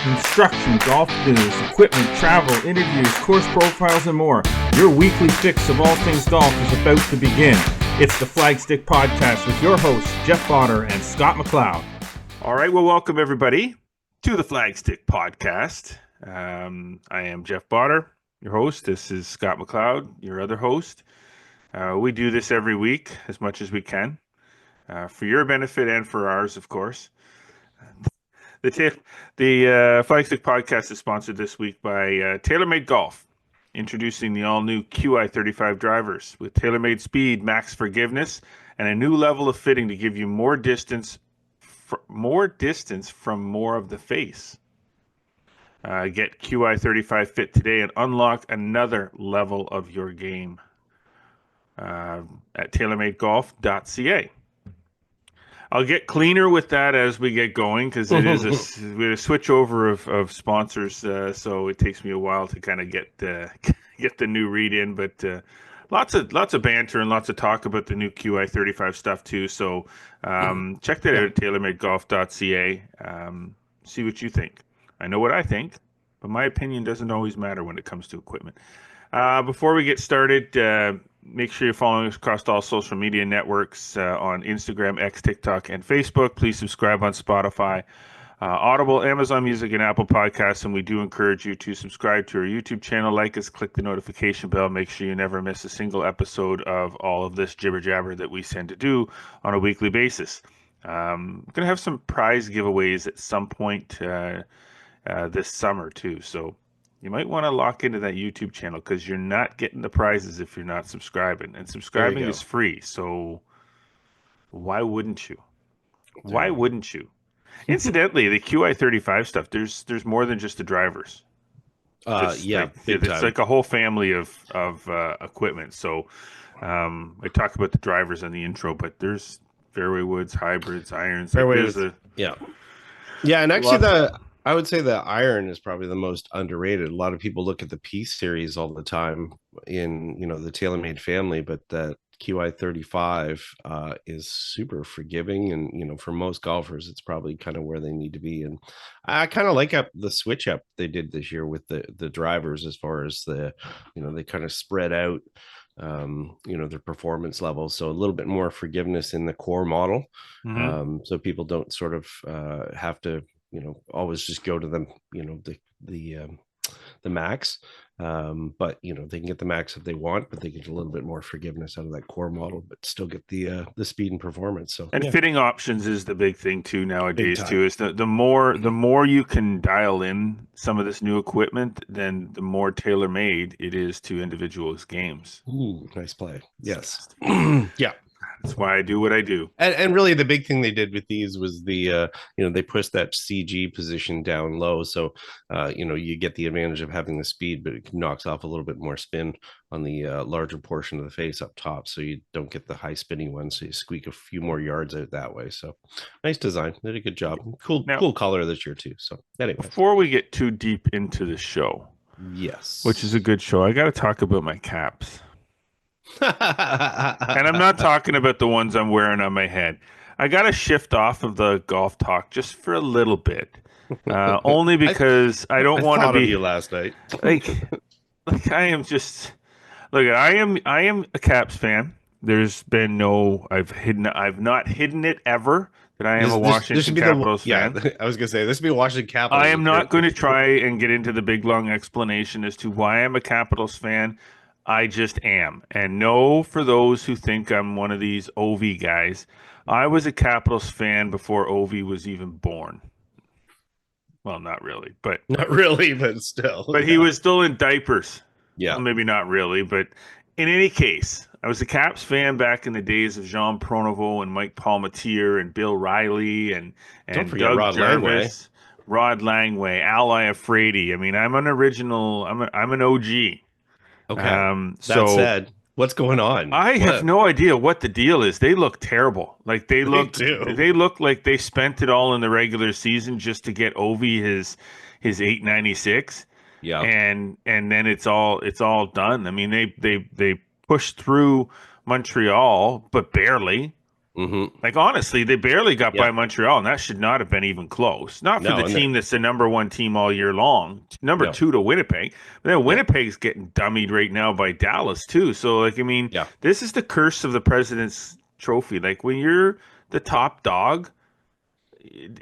Instruction, golf news, equipment, travel, interviews, course profiles, and more. Your weekly fix of all things golf is about to begin. It's the Flagstick Podcast with your hosts, Jeff Potter and Scott McLeod. All right, well, welcome everybody to the Flagstick Podcast. I am Jeff Potter, your host. This is Scott McLeod, your other host. We do this every week as much as we can for your benefit and for ours, of course. The Flagstick Podcast is sponsored this week by TaylorMade Golf, introducing the all-new QI35 drivers with TaylorMade speed, max forgiveness, and a new level of fitting to give you more distance from more of the face. Get QI35 fit today and unlock another level of your game at TaylorMadeGolf.ca. I'll get cleaner with that as we get going because it is a switch over of sponsors, so it takes me a while to kind of get the new read in. But lots of banter and lots of talk about the new QI35 stuff too. So check that out at TaylorMadeGolf.ca. See what you think. I know what I think, but my opinion doesn't always matter when it comes to equipment. Before we get started, make sure you're following us across all social media networks on Instagram, X, TikTok, and Facebook. Please subscribe on Spotify, Audible, Amazon Music, and Apple Podcasts. And we do encourage you to subscribe to our YouTube channel, like us, click the notification bell. Make sure you never miss a single episode of all of this jibber jabber that we tend to do on a weekly basis. We're going to have some prize giveaways at some point this summer too. So you might want to lock into that YouTube channel because you're not getting the prizes if you're not subscribing. And subscribing is free, so why wouldn't you? Why wouldn't you? Incidentally, the QI35 stuff, there's more than just the drivers. It's like a whole family of equipment. So I talk about the drivers on the intro, but there's fairway woods, hybrids, irons. And actually I would say the iron is probably the most underrated. A lot of people look at the P series all the time in, the TaylorMade family, but that QI35 is super forgiving. And, for most golfers, it's probably kind of where they need to be. And I kind of like the switch up they did this year with the drivers as far as they kind of spread out, their performance levels. So a little bit more forgiveness in the core model. So people don't sort of have to, always just go to them, the max. But they can get the max if they want, but they get a little bit more forgiveness out of that core model, but still get the speed and performance. So fitting options is the big thing too nowadays too. Is the more you can dial in some of this new equipment, then the more tailor-made it is to individuals' games. Ooh, nice play. Yes. Yeah. That's why I do what I do. And really the big thing they did with these was they pushed that CG position down low. So, you get the advantage of having the speed, but it knocks off a little bit more spin on the larger portion of the face up top. So you don't get the high spinning one. So you squeak a few more yards out that way. So nice design. They did a good job. Cool color this year too. So anyway. Before we get too deep into the show. Yes. Which is a good show. I got to talk about my caps. And I'm not talking about the ones I'm wearing on my head. I got to shift off of the golf talk just for a little bit, only because I don't want to be. You last night. like I am just. Look, I am a Caps fan. There's been I've not hidden it ever that I am a Washington Capitals fan. Yeah, I was gonna say this would be Washington Capitals. I am not going to try and get into the big long explanation as to why I'm a Capitals fan. I just am. And no, for those who think I'm one of these Ovi guys, I was a Capitals fan before Ovi was even born. Well, not really, but still. But he was still in diapers. Yeah. Well, maybe not really, but in any case, I was a Caps fan back in the days of Jean Pronovost and Mike Palmateer and Bill Riley and Doug Jarvis, Rod Langway, Al Iafrate. I mean, I'm an original. I'm an OG. Okay. That said, what's going on? I have no idea what the deal is. They look terrible. Like they look like they spent it all in the regular season just to get Ovi his 896. Yeah. And then it's all done. I mean, they pushed through Montreal, but barely. Mm-hmm. Like, honestly, they barely got Yeah. by Montreal, and that should not have been even close. Not for the No, and they're team that's the number one team all year long. Number no. two to Winnipeg. But then Yeah. Winnipeg's getting dummied right now by Dallas, too. So, like, I mean, Yeah. this is the curse of the President's Trophy. Like, when you're the top dog,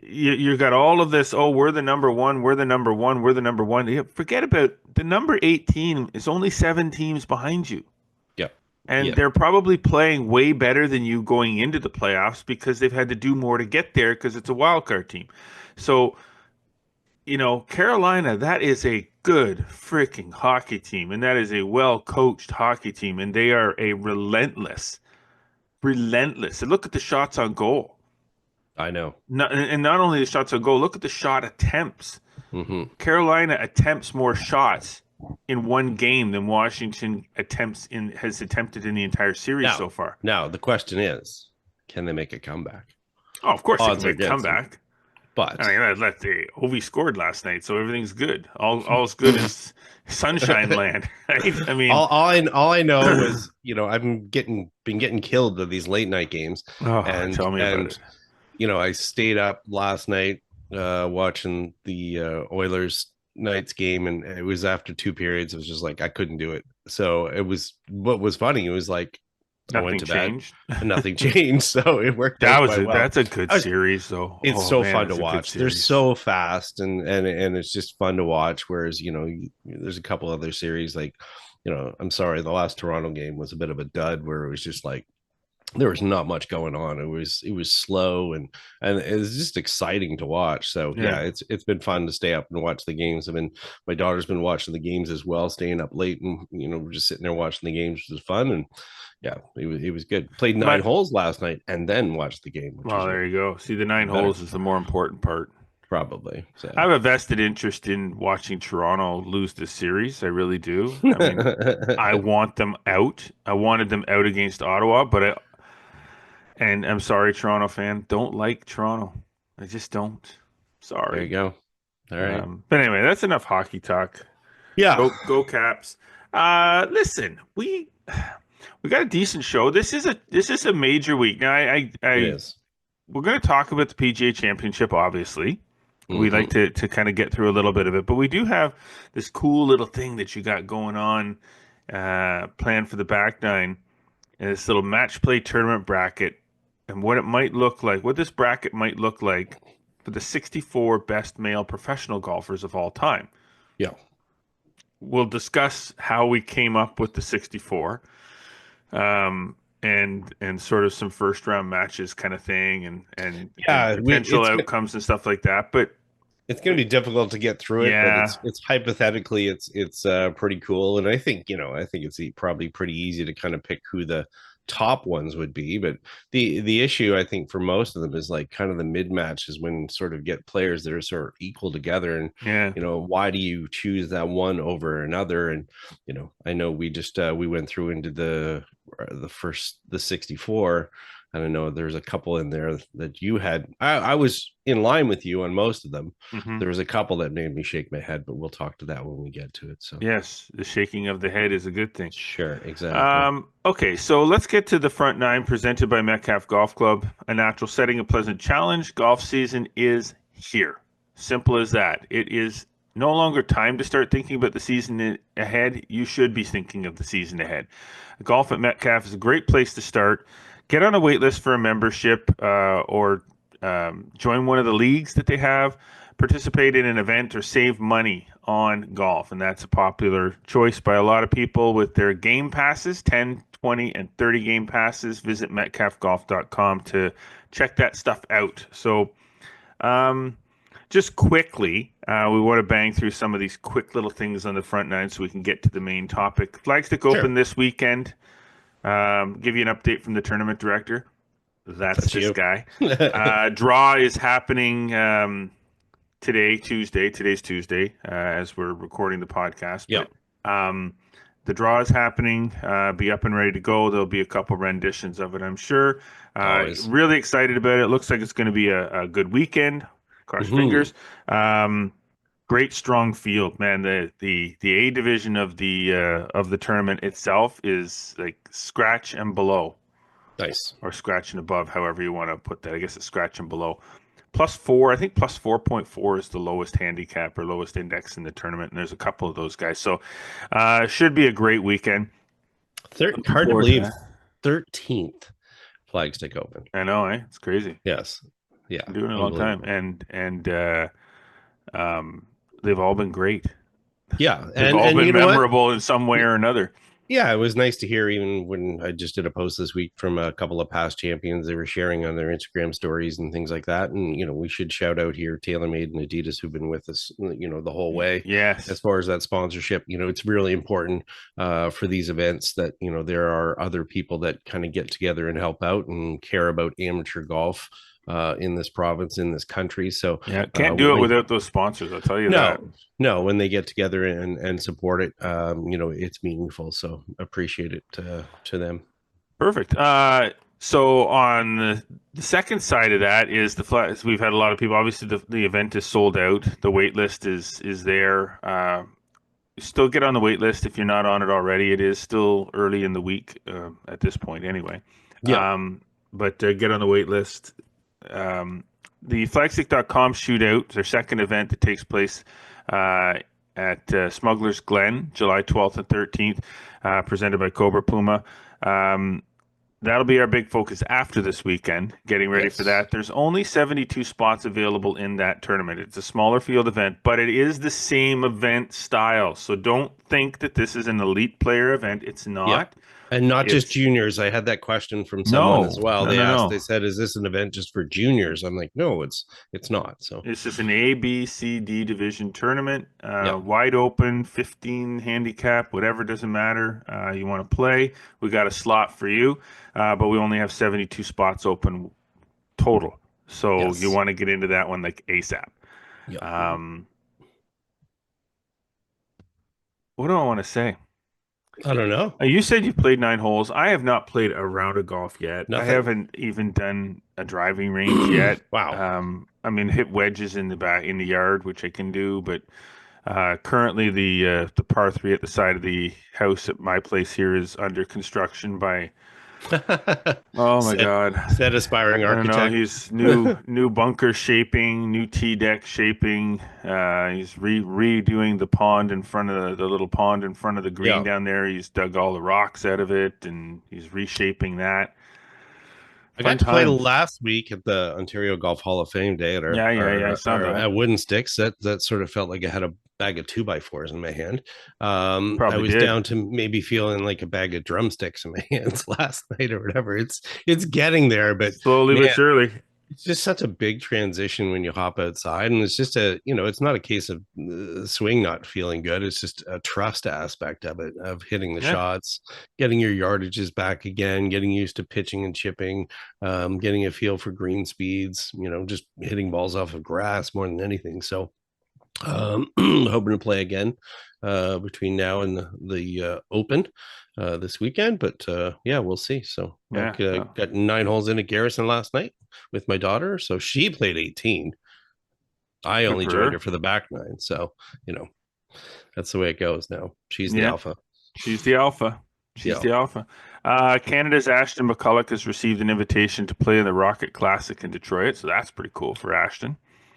you got all of this. Oh, we're the number one. We're the number one. We're the number one. Yeah, forget about the number 18 is only 7 teams behind you. Yeah. And Yeah. they're probably playing way better than you going into the playoffs because they've had to do more to get there because it's a wild card team. So, Carolina, that is a good freaking hockey team, and that is a well coached hockey team, and they are a relentless. And look at the shots on goal. I know. And not only the shots on goal, look at the shot attempts. Mm-hmm. Carolina attempts more shots in one game than Washington has attempted in the entire series Now, so far. now the question is, can they make a comeback? Oh, of course they can Odds are make a against them, comeback. I but mean, the Ovi scored last night, so everything's good. All's good in sunshine land, right? I mean, all I know was, I've been getting killed at these late night games, oh, and tell me about it. I stayed up last night watching the Oilers Knights game, and it was after 2 periods. It was just like I couldn't do it. So it was what was funny. It was like I went Nothing to bed changed. and nothing changed, so it worked out quite well. That's a good I was series, though. It's Oh so man, fun to that's a good watch. They're series. so fast, and it's just fun to watch. Whereas there's a couple other series like, I'm sorry, the last Toronto game was a bit of a dud where it was just like there was not much going on. It was slow and it was just exciting to watch. So Yeah. yeah, it's been fun to stay up and watch the games. I mean, my daughter's been watching the games as well, staying up late, and we're just sitting there watching the games, which was fun. And yeah, it was good. Played nine But holes last night and then watched the game, which well, was there you go. See, the nine better. holes is the more important part. Probably. So I have a vested interest in watching Toronto lose this series. I really do. I mean, I want them out. I wanted them out against Ottawa, and I'm sorry, Toronto fan, don't like Toronto. I just don't. there you Sorry. go. All right. But anyway, that's enough hockey talk. Yeah, Go Caps. Listen, we got a decent show. This is a major week. Now, it is. we're going to talk about the PGA Championship. Obviously, we like Mhm. to kind of get through a little bit of it, but we do have this cool little thing that you got going on, planned for the back nine, and this little match play tournament bracket, and what it might look like, what this bracket might look like for the 64 best male professional golfers of all time. Yeah. We'll discuss how we came up with the 64, and sort of some first round matches kind of thing, and Yeah, potential outcomes and stuff like that. But it's going to be difficult to get through it, but yeah, it's hypothetically it's pretty cool, and I think it's probably pretty easy to kind of pick who the top ones would be. But the issue I think for most of them is like kind of the mid match is when sort of get players that are sort of equal together, and yeah, why do you choose that one over another? And I know we just we went through into the 64. And I know there's a couple in there that you had. I was in line with you on most of them. hmm There was a couple that made me shake my head, but we'll talk to that when we get to it. So yes, the shaking of the head is a good thing. sure, exactly. Okay, so let's get to the front nine presented by Metcalf Golf Club. A natural setting, a pleasant challenge. Golf season is here. Simple as that. It is no longer time to start thinking about the season ahead. You should be thinking of the season ahead. Golf at Metcalf is a great place to start. Get on a wait list for a membership, or join one of the leagues that they have. Participate in an event or save money on golf. And that's a popular choice by a lot of people with their game passes, 10, 20, and 30 game passes. Visit metcalfgolf.com to check that stuff out. So, just quickly, we want to bang through some of these quick little things on the front nine so we can get to the main topic. Flagstick Open Sure. this weekend. Give you an update from the tournament director. That's this You. guy. Draw is happening today, Tuesday. Today's Tuesday, as we're recording the podcast. Yeah. But the draw is happening. Be up and ready to go. There'll be a couple renditions of it, I'm sure. Always. Really excited about it. Looks like it's going to be a good weekend. Cross fingers. Great strong field, man. The A division of the tournament itself is like scratch and below. Nice. or scratching above, however you want to put that. I guess it's scratching below. +4, I think +4.4 is the lowest handicap or lowest index in the tournament, and there's a couple of those guys. So should be a great weekend. Looking Hard to forward to believe. that. 13th Flagstick Open. I know, eh? It's crazy. Yes. Yeah. Been doing it a long time, Unbelievable. and um, they've all been great. Yeah. They've all And been you know what? memorable in some way or another. Yeah, it was nice to hear. Even when I just did a post this week from a couple of past champions, they were sharing on their Instagram stories and things like that. And we should shout out here TaylorMade and Adidas, who've been with us, the whole way. As Yes. far as that sponsorship, it's really important for these events that there are other people that kind of get together and help out and care about amateur golf in this province, in this country. So Yeah, can't do it when without those sponsors. I'll tell you that. no, when they get together and support it, it's meaningful. So appreciate it to them. Perfect. So on the second side of that is the flat. We've had a lot of people. Obviously, the event is sold out. The wait list is there. You still get on the wait list if you're not on it already. It is still early in the week at this point, anyway. Yeah. But get on the wait list. The flagstick.com shootout, their second event that takes place at Smuggler's Glen, July 12th and 13th, presented by Cobra Puma. That'll be our big focus after this weekend, getting ready for that. There's only 72 spots available in that tournament. It's a smaller field event, but it is the same event style. So don't think that this is an elite player event. It's not. Yeah. And not just juniors. I had that question from someone as well. They said, is this an event just for juniors? I'm like, no, it's not. So it's just an A, B, C, D division tournament, wide open, 15 handicap, whatever, doesn't matter. You want to play, we got a slot for you, but we only have 72 spots open total. So you want to get into that one like ASAP. Yeah. What do I want to say? I don't know. You said you played 9 holes. I have not played a round of golf yet. Nothing. I haven't even done a driving range yet. Wow. I mean, hit wedges in the yard, which I can do, but currently the par 3 at the side of the house at my place here is under construction by oh my God. Said aspiring architect. I don't know, he's new bunker shaping, new tee deck shaping. He's redoing the pond in front of the little pond in front of the green down there. He's dug all the rocks out of it and he's reshaping that. I got to play last week at the Ontario Golf Hall of Fame day at I saw that. At Wooden Sticks. That sort of felt like I had a bag of 2x4s in my hand. I was down to maybe feeling like a bag of drumsticks in my hands last night or whatever. It's getting there, but slowly but surely. It's just such a big transition when you hop outside, and it's just it's not a case of swing not feeling good. It's just a trust aspect of it, of hitting the shots, getting your yardages back again, getting used to pitching and chipping, getting a feel for green speeds, just hitting balls off of grass more than anything. So hoping to play again between now and the Open this weekend, but we'll see. So got 9 holes in at Garrison last night with my daughter, so she played 18. I only joined her for the back 9, so that's the way it goes now. She's the alpha. She's the alpha. Canada's Ashton McCulloch has received an invitation to play in the Rocket Classic in Detroit, so that's pretty cool for Ashton.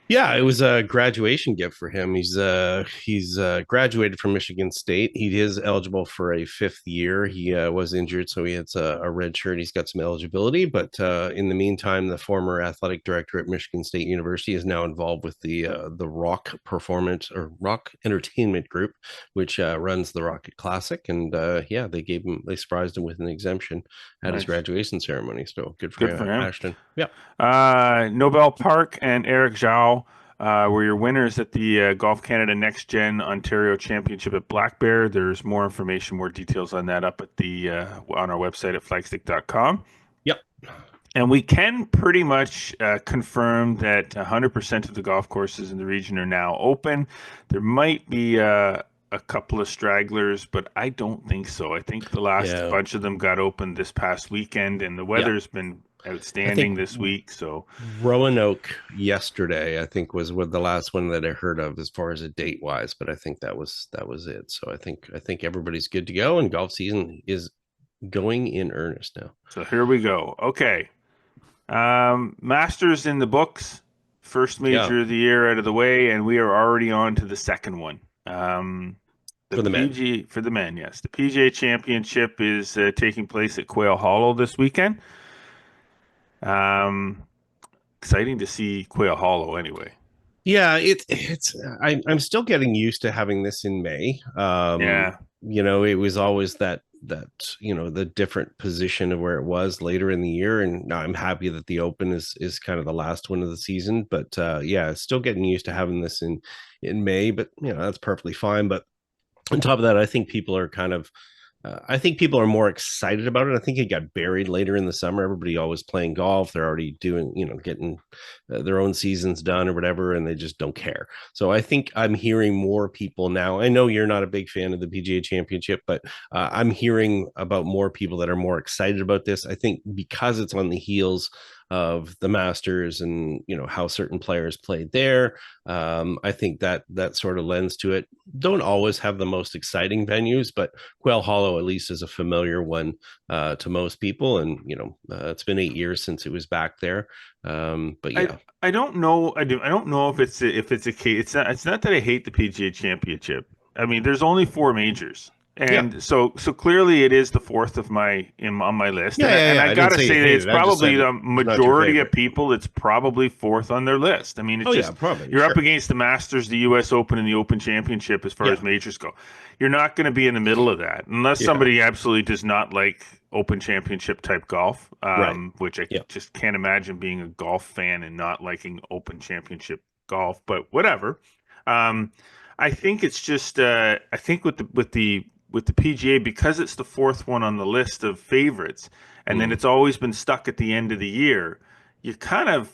Yeah, it was a graduation gift for him. He's graduated from Michigan State. He is eligible for a 5th year. He was injured, so he has a red shirt. He's got some eligibility, but in the meantime, the former athletic director at Michigan State University is now involved with the Rock Performance or Rock Entertainment Group, which runs the Rocket Classic. And they surprised him with an exemption at his graduation ceremony. So good for him, Ashton. Yeah. Nobel Park and Eric Zhao were your winners at the Golf Canada Next Gen Ontario Championship at Black Bear. There's more information, more details on that up at the on our website at flagstick.com. Yep. And we can pretty much confirm that 100% of the golf courses in the region are now open. There might be a couple of stragglers, but I don't think so. I think the last bunch of them got open this past weekend, and the weather's been outstanding this week. So Roanoke yesterday, I think, was the last one that I heard of as far as a date wise, but I think that was it. So I think everybody's good to go, and golf season is going in earnest now. So here we go. Okay. Masters in the books. First Yeah, major of the year out of the way, and we are already on to the second one. The for the men. PG for the men, yes. The PGA Championship is taking place at Quail Hollow this weekend. Um, Exciting to see Quail Hollow anyway. Yeah, I'm still getting used to having this in May. Yeah. It was always that the different position of where it was later in the year, and now I'm happy that the Open is kind of the last one of the season. But yeah, still getting used to having this in May, but that's perfectly fine. But on top of that, I think people are more excited about it. I think it got buried later in the summer. Everybody always playing golf. They're already doing, getting their own seasons done or whatever, and they just don't care. So I think I'm hearing more people now. I know you're not a big fan of the PGA Championship, but I'm hearing about more people that are more excited about this. I think because it's on the heels of the Masters and how certain players played there. I think that sort of lends to it. Don't always have the most exciting venues, but Quail Hollow at least is a familiar one to most people, and it's been 8 years since it was back there. But I yeah, I don't know. I don't know if it's a case. It's not that I hate the PGA Championship. I mean, there's only four majors, yeah, and so clearly it is the fourth of on my list. yeah, And yeah, and yeah. I I didn't gotta say you say that hate it's it. I just probably said the it's not your majority of favorite. people. It's probably fourth on their list. I mean, it's Oh yeah, just probably you're up sure. against the Masters, the U.S. Open, and the Open Championship as far Yeah, as majors go. You're not going to be in the middle of that unless yeah, somebody absolutely does not like Open Championship type golf, right. which I Yeah. just can't imagine being a golf fan and not liking Open Championship golf. But whatever. Um, I think it's just I think with the PGA, because it's the fourth one on the list of favorites, and then Mm. it's always been stuck at the end of the year. You kind of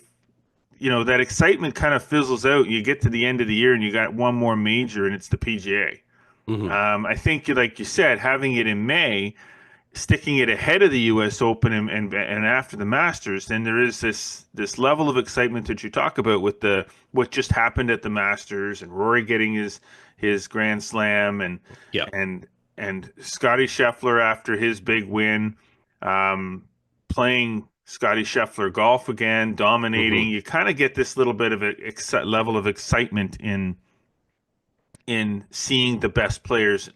that excitement kind of fizzles out. You get to the end of the year and you got one more major, and it's the PGA. Hmm. I think, like you said, having it in May, sticking it ahead of the U.S. Open and after the Masters, then there is this level of excitement that you talk about with the what just happened at the Masters and Rory getting his Grand Slam Yeah. and and Scotty Scheffler after his big win, um, playing Scotty Scheffler golf again, dominating. Hmm. You kind of get this little bit of a level of excitement in seeing the best players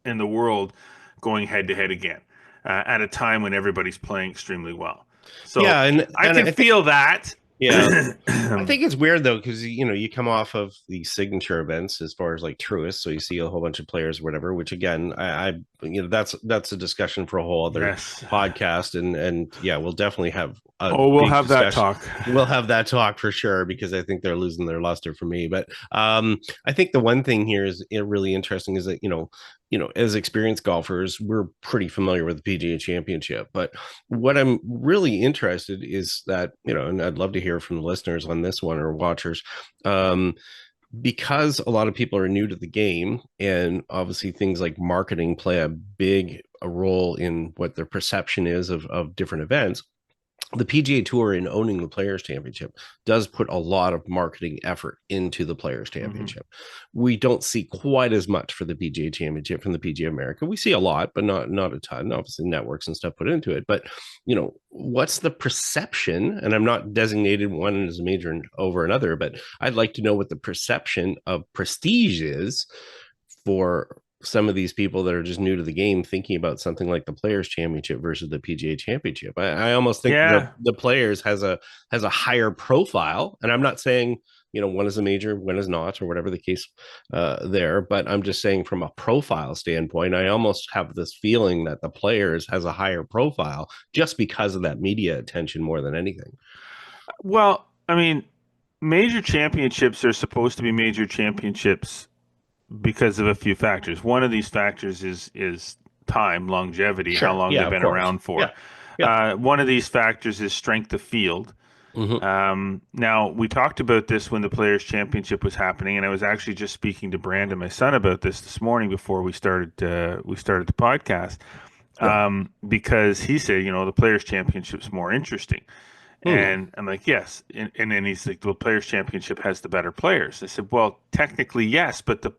in the world going head to head again at a time when everybody's playing extremely well. So Yeah, I and can I think feel that. yeah. I think it's weird though, because you come off of the signature events as far as like Truist, so you see a whole bunch of players, or whatever. Which again, I that's a discussion for a whole other Yes. podcast, and yeah, we'll definitely have a Oh, we'll big have that discussion. talk. We'll have that talk for sure because I think they're losing their luster for me. But I think the one thing here is really interesting is that as experienced golfers, we're pretty familiar with the PGA Championship, but what I'm really interested is that, and I'd love to hear from the listeners on this one or watchers, um, because a lot of people are new to the game, and obviously things like marketing play a role in what their perception is of different events. The PGA Tour, in owning the Players Championship, does put a lot of marketing effort into the Players Mm-hmm. Championship. We don't see quite as much for the PGA Championship from the PGA America. We see a lot, but not a ton. Obviously, networks and stuff put into it. But what's the perception? And I'm not designated one as a major over another, but I'd like to know what the perception of prestige is for some of these people that are just new to the game thinking about something like the Players Championship versus the PGA Championship. I almost think Yeah. the Players has a higher profile, and I'm not saying one is a major, one is not, or whatever the case there. But I'm just saying from a profile standpoint, I almost have this feeling that the Players has a higher profile just because of that media attention more than anything. Well, I mean, major championships are supposed to be major championships because of a few factors. One of these factors is time, longevity, how Sure. long Yeah, they've of been course. around for. Yeah. Yeah. One of these factors is strength of field. Hmm. Now, we talked about this when the Players Championship was happening, and I was actually just speaking to Brandon, my son, about this morning before we started the podcast, Yeah. because he said, the Players Championship's more interesting. Hmm. And I'm like, yes. And then he's like, the Players Championship has the better players. I said, well, technically, yes, but the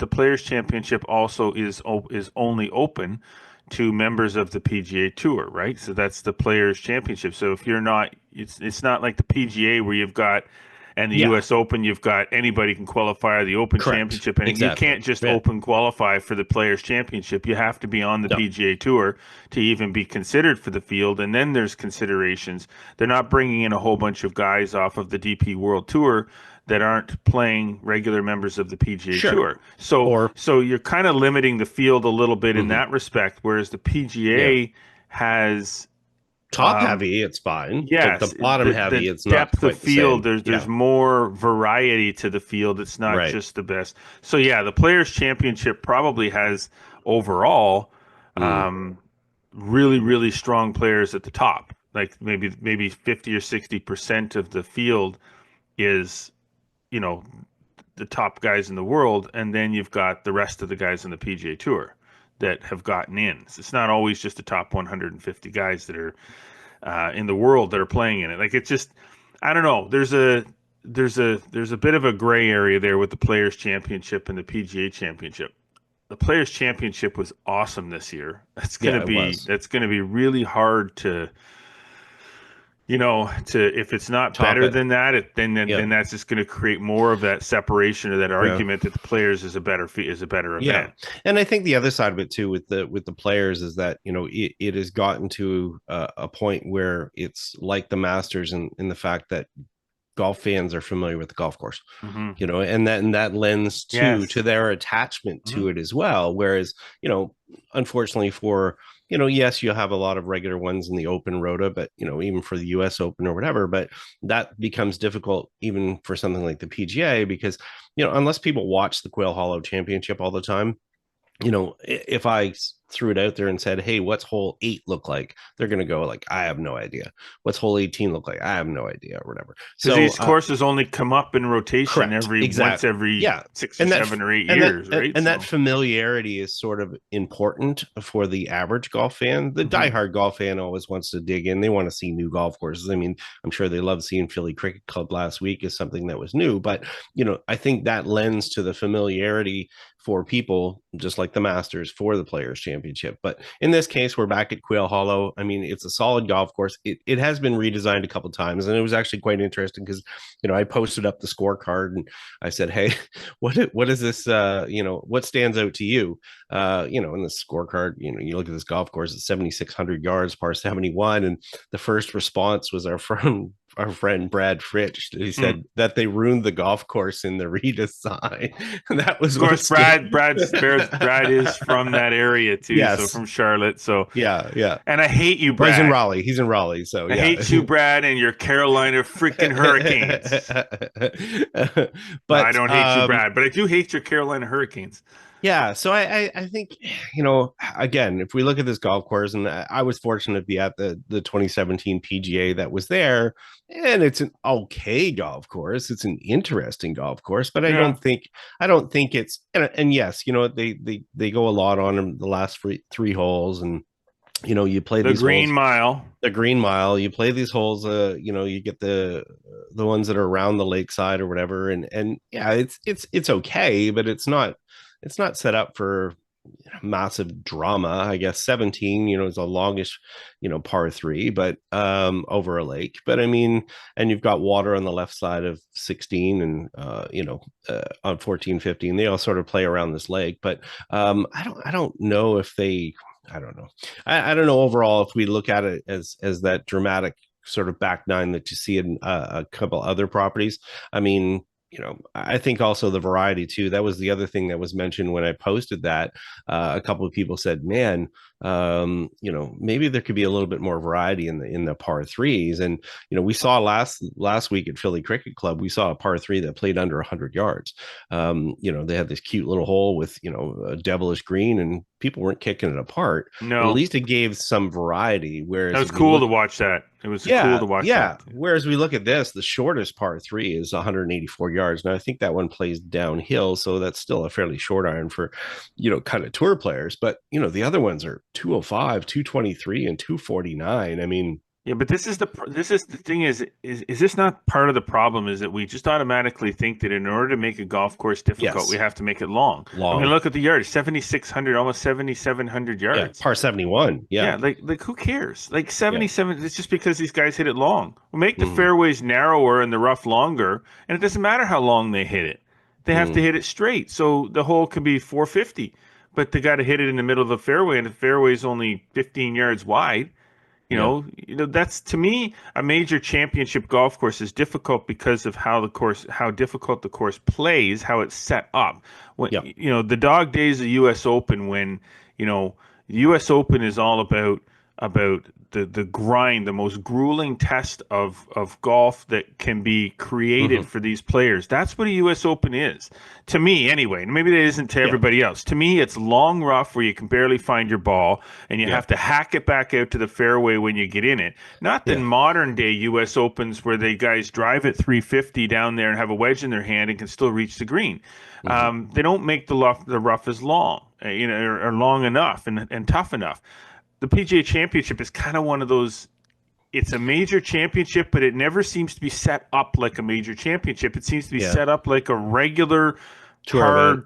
Players Championship also is only open to members of the PGA Tour, right? So that's the Players Championship. So if you're not, it's not like the PGA where you've got, and the Yeah, U.S. Open, you've got anybody can qualify, or the Open correct. Championship, and you Exactly. can't just Yeah. open qualify for the Players Championship. You have to be on the No. PGA Tour to even be considered for the field, and then there's considerations. They're not bringing in a whole bunch of guys off of the DP World Tour that aren't playing regular members of the PGA Sure. Tour. So Or so you're kind of limiting the field a little bit in mhm, that respect, whereas the yeah, PGA has top heavy, it's fine. The yes, bottom the heavy, it's not depth of quite the field, same. there's Yeah. more variety to the field. It's not Right. just the best. So yeah, the Players Championship probably has overall Mm. um, really, really strong players at the top. Like maybe 50 or 60% of the field is, you know, the top guys in the world, and then you've got the rest of the guys in the PGA Tour that have gotten in. So it's not always just the top 150 guys that are in the world that are playing in it. Like it's just, I don't know. There's a bit of a gray area there with the Players Championship and the PGA Championship. The Players Championship was awesome this year. Yeah, it was That's gonna be really hard to, if it's not top better it. than that, Yeah. then that's just going to create more of that separation or that Yeah. argument that the Players is a better Yeah. event. And I think the other side of it too with the players is that, it has gotten to a point where it's like the Masters in the fact that golf fans are familiar with the golf course, Hmm. and that lends to Yes. their attachment Hmm. to it as well. Whereas, unfortunately for, yes, you'll have a lot of regular ones in the open rota, but even for the US Open or whatever, but that becomes difficult even for something like the PGA because, unless people watch the Quail Hollow Championship all the time, if I threw it out there and said, "Hey, what's hole 8 look like?" They're going to go like, "I have no idea." What's hole 18 look like? I have no idea, or whatever. Because So, these courses only come up in rotation correct, every yeah, 6 or 7 or 8 years, right? and that So, familiarity is sort of important for the average golf fan. The hmm. diehard golf fan always wants to dig in. They want to see new golf courses. I mean, I'm sure they loved seeing Philly Cricket Club last week as something that was new, but I think that lends to the familiarity for people, just like the Masters for the Players Championship. But in this case, we're back at Quail Hollow. I mean, it's a solid golf course. It has been redesigned a couple of times, and it was actually quite interesting because I posted up the scorecard and I said, "Hey, what is this? What stands out to you? In the scorecard, you look at this golf course at 7,600 yards, par 71, and the first response was our friend Brad Fritch. He Hmm. said that they ruined the golf course in the redesign. And that was Of what course, stood. Brad is from that area too, so Yes. from Charlotte. So, Yeah. Yeah. and I hate you, Well, he's in Brad. Raleigh. He's in Raleigh. So I yeah. hate you, Brad, and your Carolina freaking Hurricanes. No, I but don't hate you, Brad, but I do hate your Carolina Hurricanes. yeah, so I think, again, if we look at this golf course, and I was fortunate to be at the 2017 PGA that was there, and it's an okay golf course. It's an interesting golf course, but I Yeah. don't think it's, and yes, they go a lot on them the last three holes, and you play The these Green holes, Mile. the Green Mile, you play these holes, you get the ones that are around the lakeside or whatever, and yeah, it's okay, but it's not set up for massive drama. I guess 17, is the longest, par three, but over a lake. But I mean, and you've got water on the left side of 16 and on 14, 15. They all sort of play around this lake. But I don't know if they I don't know. I don't know overall if we look at it as that dramatic sort of back nine that you see in a couple other properties. I mean, I think also the variety too. That was the other thing that was mentioned when I posted that. A couple of people said, "Man, maybe there could be a little bit more variety in the par threes." And we saw last week at Philly Cricket Club, we saw a par three that played under 100 yards. They had this cute little hole with a devilish green, and people weren't kicking it apart. But at No, least it gave some variety. that Whereas was if we cool to look watch that. It was cool Yeah, to watch that. yeah. Whereas we look at this, the shortest par three is 184 yards. Now I think that one plays downhill, so that's still a fairly short iron for, kind of tour players. But the other ones are 205, 223, and 249. I mean, Yeah, but this is the thing is this not part of the problem? Is that we just automatically think that in order to make a golf course difficult, we Yes, have to make it long. I mean, long. look at the yardage, 7,600, almost 7,700 Yeah, yards. par 71. Yeah, Yeah, like who cares? Like yeah. 77, it's just because these guys hit it long. We'll make the Hmm. fairways narrower and the rough longer, and it doesn't matter how long they hit it. They have to Mm. hit it straight. So the hole can be 450, but they got to hit it in the middle of the fairway, and the fairway is only 15 yards wide. Yeah. That's to me a major championship golf course is difficult because of how difficult the course plays, how it's set up. When Yeah. the dog days of U.S. Open, when you know the U.S. Open is all about the grind, the most grueling test of golf that can be created Hmm. for these players. That's what a U.S. Open is, to me anyway. And maybe that isn't to Yeah. everybody else. To me, it's long rough where you can barely find your ball and you Yeah. have to hack it back out to the fairway when you get in it. Not the Yeah. modern day U.S. Opens where they guys drive at 350 down there and have a wedge in their hand and can still reach the green. Hmm. They don't make the rough as long, or long enough and tough enough. The PGA Championship is kind of one of those. It's a major championship, but it never seems to be set up like a major championship. It seems to be Yeah. set up like a regular Tour event.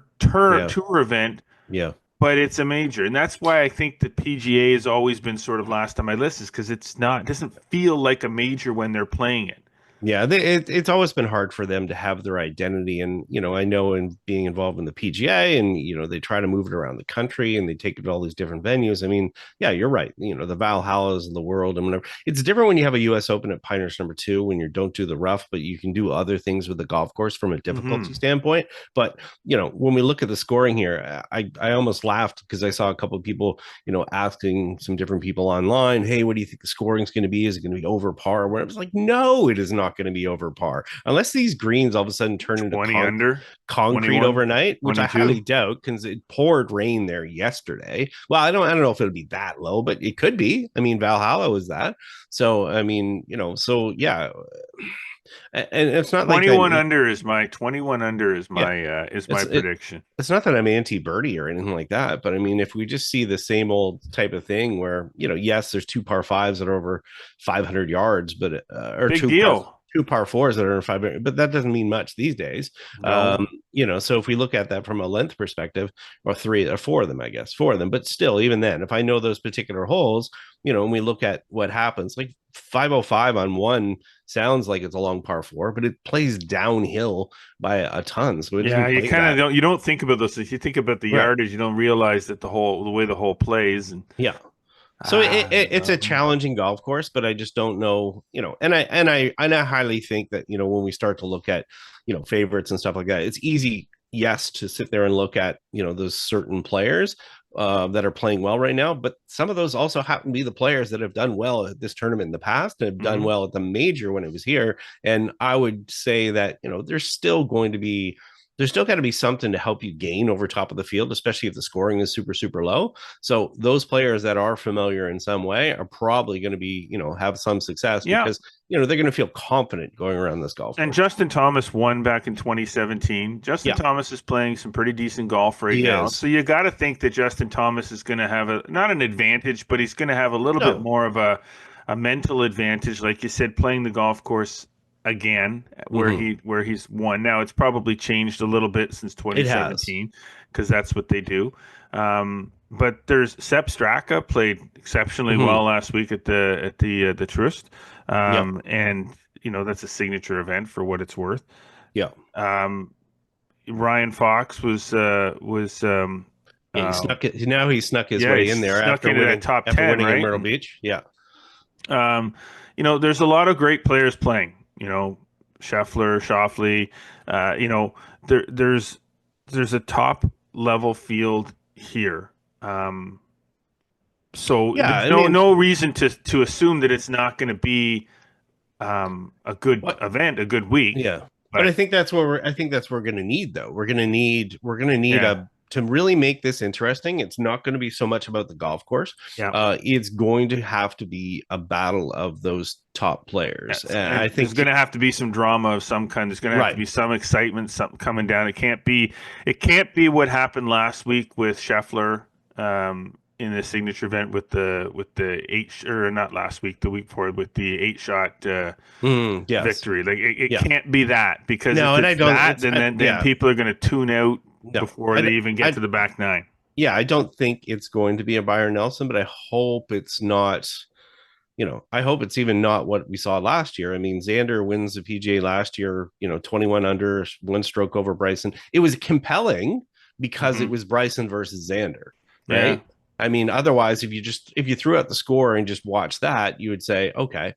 Yeah. tour event, Yeah. but it's a major, and that's why I think the PGA has always been sort of last on my list, is because it doesn't feel like a major when they're playing it. Yeah, it's always been hard for them to have their identity. And, I know in being involved in the PGA and, they try to move it around the country and they take it to all these different venues. I mean, yeah, you're right. The Valhallas of the world and whatever. It's different when you have a US Open at Pinehurst number 2, when you don't do the rough, but you can do other things with the golf course from a difficulty Hmm. standpoint. But, when we look at the scoring here, I almost laughed because I saw a couple of people, asking some different people online, hey, what do you think the scoring is going to be? Is it going to be over par? Where I was like, no, it is not going to be over par unless these greens all of a sudden turn into 20 under, concrete 21, overnight, which I 22. highly doubt because it poured rain there yesterday. Well, I don't know if it'll be that low, but it could be. I mean, Valhalla was that. So I mean, so yeah, and it's not like that. 21 under Yeah, is my it's prediction. it's not that I'm anti birdie or anything like that, but I mean, if we just see the same old type of thing where, yes, there's two par fives that are over 500 yards, but or Big deal. two par fours that are over 500, but that doesn't mean much these days. No. So if we look at that from a length perspective, or three or four of them, I guess, four of them, but still, even then, if I know those particular holes, and we look at what happens, like 505 on one sounds like it's a long par four, but it plays downhill by a ton. So it Yeah, doesn't you play kind of that. don't think about those. If you think about the Right. yardage, you don't realize that the way the whole plays, and Yeah. So I don't it's a know. challenging golf course, but I just don't know, and I highly think that, when we start to look at, favorites and stuff like that, it's easy, yes, to sit there and look at, those certain players that are playing well right now, but some of those also happen to be the players that have done well at this tournament in the past and have done Hmm. well at the major when it was here. And I would say that, there's still got to be something to help you gain over top of the field, especially if the scoring is super, super low. So those players that are familiar in some way are probably going to be, have some success Yeah, because, they're going to feel confident going around this golf and course. Justin Thomas won back in 2017. Justin Yeah, Thomas is playing some pretty decent golf right he now. is. So you got to think that Justin Thomas is going to have not an advantage, but he's going to have a little bit No. more of a mental advantage, like you said, playing the golf course again Mm-hmm. where he's won. Now it's probably changed a little bit since It has. 2017 because that's what they do. But there's Sepp Straka played exceptionally Mm-hmm. well last week at the Trust, Yeah. and that's a signature event for what it's worth. Yeah. Um, Ryan Fox was Yeah. uh, He snuck his yeah, he way in there snuck after into that winning top 10, in right? Myrtle And Beach. Yeah. um, there's a lot of great players playing. Scheffler, Schauffele. There's a top level field here. Um, so Yeah. there's I mean, no reason to assume that it's not going to be a good what event, a good week. Yeah. But But I think that's what we're gonna need though. We're gonna need yeah, a to really make this interesting. It's not going to be so much about the golf course. yeah. It's going to have to be a battle of those top players. Yes, I and there's think going to have to be some drama of some kind. There's going to have to right. be some excitement, something coming down. It can't be what happened last week with Scheffler. in the signature event with the eight, or not last week, the week before, with the 8 shot Yes. victory. Like it Yeah. can't be that, because No, if and I it's don't. that, then Yeah. people are going to tune out No. before they even get I to the back nine. yeah, I don't think it's going to be a Byron Nelson, but I hope it's not. I hope it's even not what we saw last year. I mean, Xander wins the PGA last year, 21 under, 1 stroke over Bryson. It was compelling because it Hmm. was Bryson versus Xander, Yeah. right? I mean, otherwise, if you threw out the score and just watched that, you would say, okay,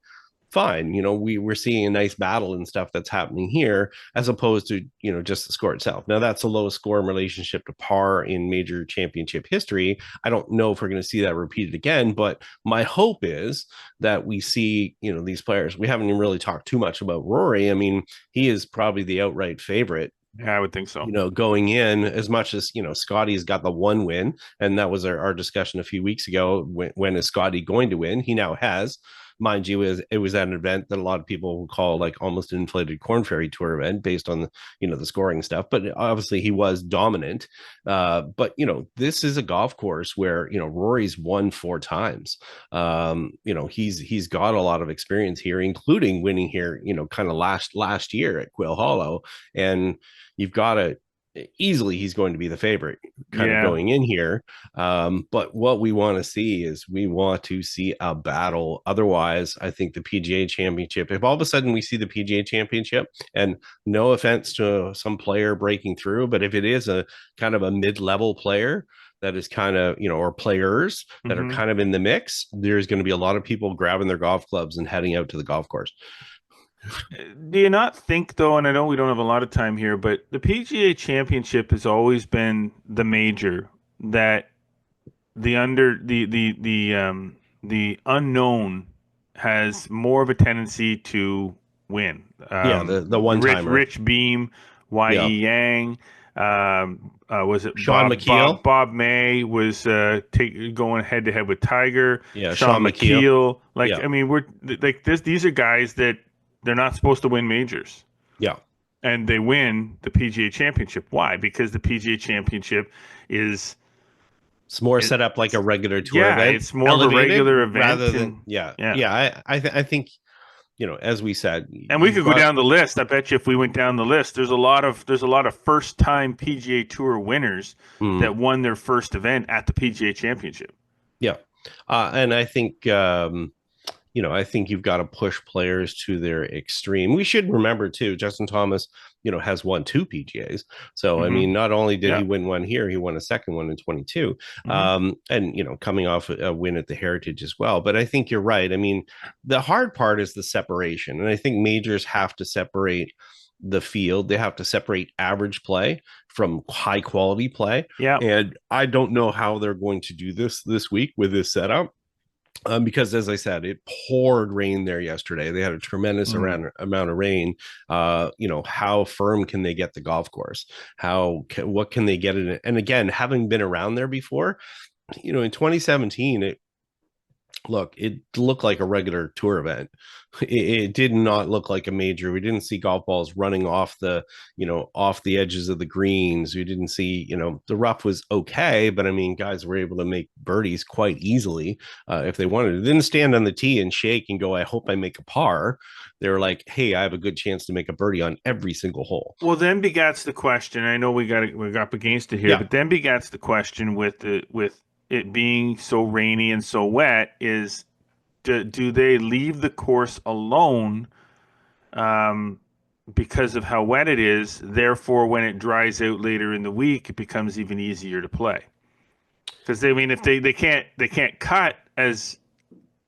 fine. We're seeing a nice battle and stuff that's happening here, as opposed to just the score itself. Now that's the lowest score in relationship to par in major championship history. I don't know if we're going to see that repeated again, but my hope is that we see these players. We haven't even really talked too much about Rory. I mean, he is probably the outright favorite, Yeah, I would think so. going in, as much as Scotty's got the one win, and that was our discussion a few weeks ago. When is Scotty going to win? He now has, mind you, it was at an event that a lot of people will call like almost an inflated Corn Ferry Tour event based on the scoring stuff, but obviously he was dominant. But this is a golf course where Rory's won 4 times. He's got a lot of experience here, including winning here kind of last year at Quail Hollow. And you've got to easily, he's going to be the favorite kind of Yeah. going in here. But what we want to see is we want to see a battle. Otherwise, I think the PGA Championship, if all of a sudden we see the PGA Championship, and no offense to some player breaking through, but if it is a kind of a mid-level player that is kind of, or players that are Hmm. kind of in the mix, there's going to be a lot of people grabbing their golf clubs and heading out to the golf course. Do you not think, though, and I know we don't have a lot of time here, but the PGA Championship has always been the major that the unknown has more of a tendency to win. Yeah, the one Rich timer. Rich Beam, Yeah. Y.E. Yang, was it Sean McKeel. Bob May was going head to head with Tiger, Yeah, Sean Sean McKeel. McKeel. Like, Yeah. I mean, we're like this. These are guys that they're not supposed to win majors, Yeah. and they win the PGA Championship. Why? Because the PGA Championship is It's more it, set up like a regular tour yeah, event, it's more of a elevated regular event, rather than, and yeah. yeah. Yeah. I think, as we said, And we you've could go got, down the list. I bet you if we went down the list, there's a lot of first time PGA Tour winners mm, that won their first event at the PGA Championship. yeah. And I think, I think you've got to push players to their extreme. We should remember too, Justin Thomas, has won 2 PGAs. So I Hmm. mean, not only did he Yeah. win one here, he won a second one in 22. Hmm. And coming off a win at the Heritage as well. But I think you're right. I mean, the hard part is the separation, and I think majors have to separate the field. They have to separate average play from high quality play. Yeah. And I don't know how they're going to do this week with this setup, because as I said, it poured rain there yesterday. They had a tremendous Mm. amount of rain. How firm can they get the golf course? What can they get in it? And again, having been around there before, in 2017, it looked like a regular tour event. It did not look like a major. We didn't see golf balls running off the edges of the greens. We didn't see, the rough was okay, but I mean, guys were able to make birdies quite easily if they wanted. They didn't stand on the tee and shake and go, I hope I make a par. They were like, hey, I have a good chance to make a birdie on every single hole. Well, then begats the question. I know we got up against it here, Yeah. but then begats the question with it being so rainy and so wet is do they leave the course alone, um, because of how wet it is? Therefore, when it dries out later in the week, it becomes even easier to play. Because I mean, if they can't cut as,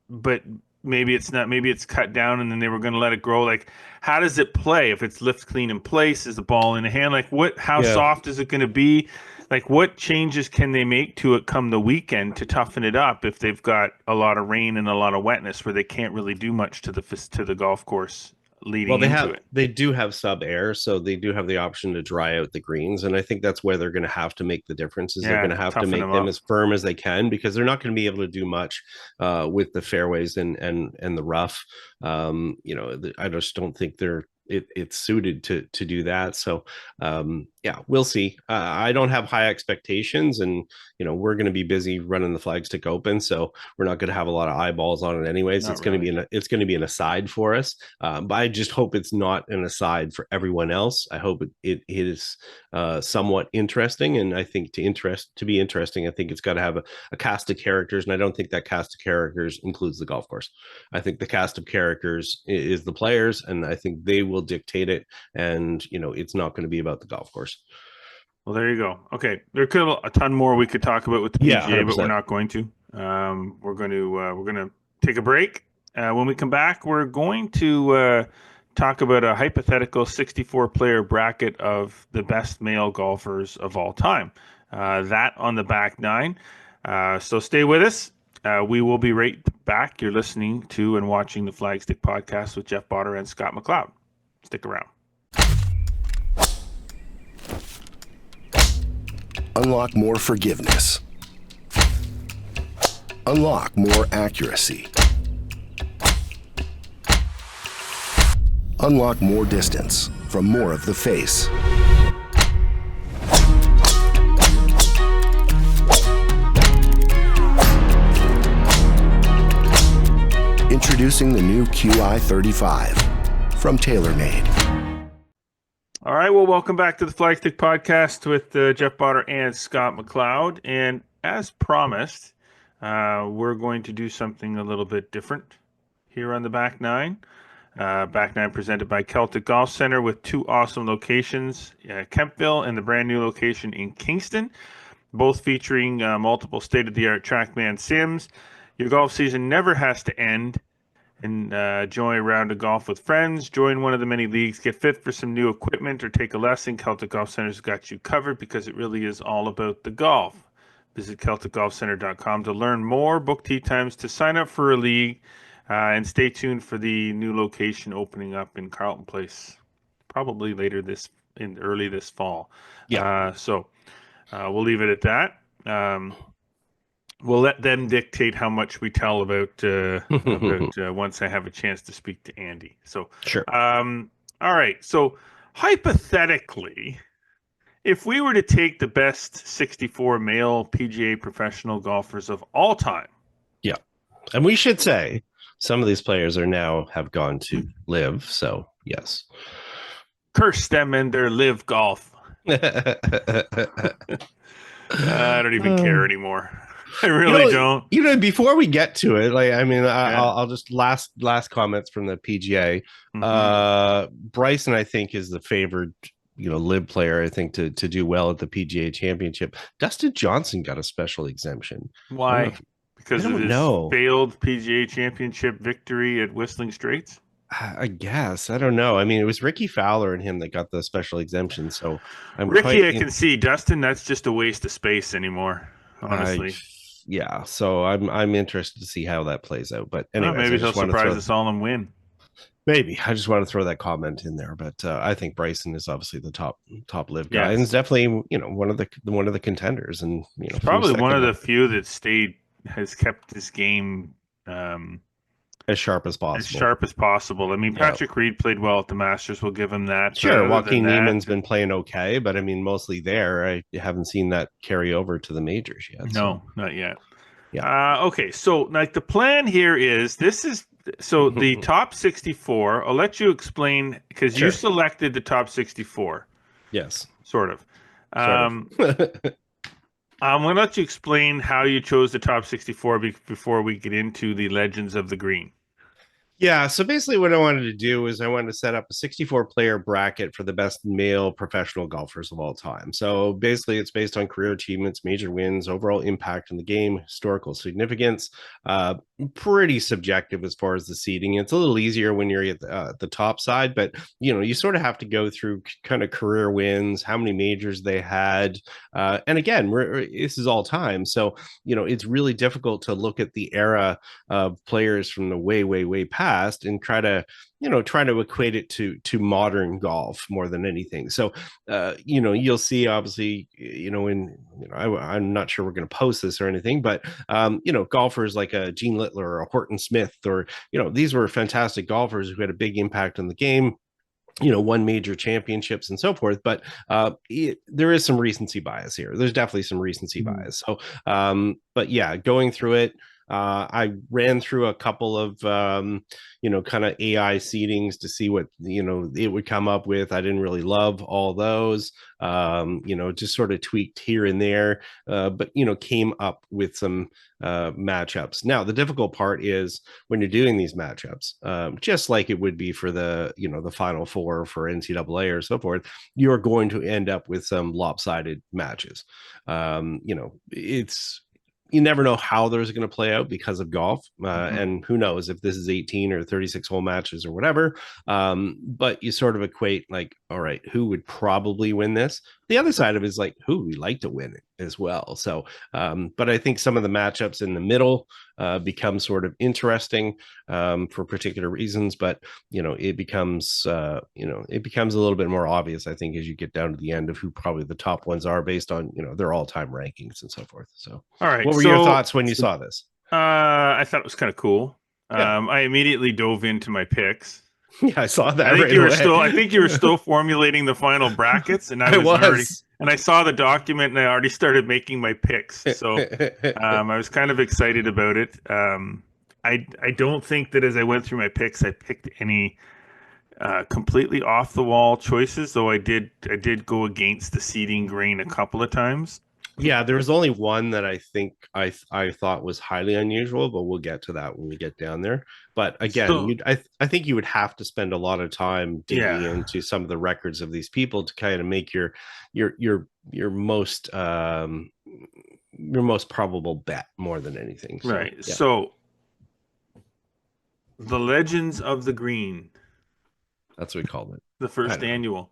but maybe it's cut down and then they were going to let it grow. Like, how does it play if it's lift clean in place? Is the ball in the hand? Like, how Yeah. soft is it going to be? Like, what changes can they make to it come the weekend to toughen it up if they've got a lot of rain and a lot of wetness where they can't really do much to the golf course Well, leading into it? they do have sub air, so they do have the option to dry out the greens, and I think that's where they're going to have to make the differences. They're going Yeah, to have to toughen make them them up. as firm as they can, because they're not going to be able to do much with the fairways and the rough. I just don't think it's suited to do that. So Yeah, we'll see. I don't have high expectations, and we're going to be busy running the Flagstick Open, so we're not going to have a lot of eyeballs on it anyways. Not It's going to really. be an aside for us, but I just hope it's not an aside for everyone else. I hope it is somewhat interesting, and I think to be interesting, I think it's got to have a cast of characters, and I don't think that cast of characters includes the golf course. I think the cast of characters is the players, and I think they will dictate it, and it's not going to be about the golf course. Well, there you go. Okay, there could have a ton more we could talk about with the Yeah, PGA, but we're 100%. not going to. We're going to take a break. When we come back, we're going to talk about a hypothetical 64 player bracket of the best male golfers of all time. That on the back nine. So stay with us. We will be right back. You're listening to and watching the Flagstick podcast with Jeff Botter and Scott McLeod. Stick around. Unlock more forgiveness. Unlock more accuracy. Unlock more distance from more of the face. Introducing the new QI35 from TaylorMade. All right, well, welcome back to the Flagstick podcast with Jeff Botter and Scott McLeod. And as promised, we're going to do something a little bit different here on the back nine. Back nine presented by Celtic Golf Center with two awesome locations, Kempville and the brand new location in Kingston, both featuring multiple state-of-the-art TrackMan sims. Your golf season never has to end. And enjoy a round of golf with friends. Join one of the many leagues. Get fit for some new equipment or take a lesson. Celtic Golf Center's got you covered because it really is all about the golf. Visit CelticGolfCenter.com to learn more, book tee times, to sign up for a league, and stay tuned for the new location opening up in Carlton Place, probably early this fall. Yeah. So we'll leave it at that. We'll let them dictate how much we tell about once I have a chance to speak to Andy. So, Sure. All right. So, hypothetically, if we were to take the best 64 male PGA professional golfers of all time. Yeah. And we should say some of these players have gone to live. So, yes. Curse them and their live golf. I don't even care anymore. I really don't. Before we get to it, I'll just last comments from the PGA. Mm-hmm. Bryson, I think, is the favored, live player, I think, to do well at the PGA Championship. Dustin Johnson got a special exemption. Why? Because of his failed PGA Championship victory at Whistling Straits? I guess. I don't know. I mean, it was Ricky Fowler and him that got the special exemption. So I can see. Dustin, that's just a waste of space anymore, honestly. Yeah, so I'm interested to see how that plays out. But anyway, maybe he'll surprise us all and win. Maybe. I just want to throw that comment in there. But I think Bryson is obviously the top live guy, and is definitely one of the contenders, and he's probably one of the few that has kept this game as sharp as possible. I mean, Patrick Reed played well at the Masters. We'll give him that. Sure, Joaquin Neiman's been playing okay, but I mean, mostly there. I haven't seen that carry over to the majors yet. No, not yet. Yeah. Okay, so like the plan here is the top 64. I'll let you explain because you selected the top 64. Yes. Sort of. I'm going to let you explain how you chose the top 64 before we get into the legends of the green. Yeah, so basically what I wanted to do is I wanted to set up a 64-player bracket for the best male professional golfers of all time. So basically it's based on career achievements, major wins, overall impact in the game, historical significance. Pretty subjective as far as the seeding. It's a little easier when you're at the top side, but you sort of have to go through kind of career wins, how many majors they had. And again, this is all time. So, it's really difficult to look at the era of players from the way past and try to equate it to modern golf more than anything. So you'll see obviously I'm not sure we're going to post this or anything, but golfers like a Gene Littler or a Horton Smith, or these were fantastic golfers who had a big impact on the game. won major championships and so forth. But there is some recency bias here. There's definitely some recency bias. So, but yeah, going through it, I ran through a couple of, kind of AI seedings to see what, it would come up with. I didn't really love all those, just sort of tweaked here and there, but, came up with some matchups. Now, the difficult part is when you're doing these matchups, just like it would be for the, the Final Four for NCAA or so forth, you're going to end up with some lopsided matches. It's, you never know how those are going to play out because of golf. And who knows if this is 18 or 36 hole matches or whatever. But you sort of equate like, all right, who would probably win this? The other side of it is like, who would we like to win it as well. So, but I think some of the matchups in the middle become sort of interesting for particular reasons. But, it becomes, it becomes a little bit more obvious, I think, as you get down to the end of who probably the top ones are based on, their all-time rankings and so forth. So, all right. What were your thoughts when you saw this? I thought it was kind of cool. Yeah. I immediately dove into my picks. Yeah, I saw that. I think you were still formulating the final brackets, and I saw the document, and I already started making my picks. So I was kind of excited about it. I don't think that as I went through my picks, I picked any completely off the wall choices, though I did go against the seeding grain a couple of times. Yeah, there was only one that I think I thought was highly unusual, but we'll get to that when we get down there. But again, I think you would have to spend a lot of time digging into some of the records of these people to kind of make your most probable bet more than anything. So, right. Yeah. So the Legends of the Green. That's what we called it. The first annual.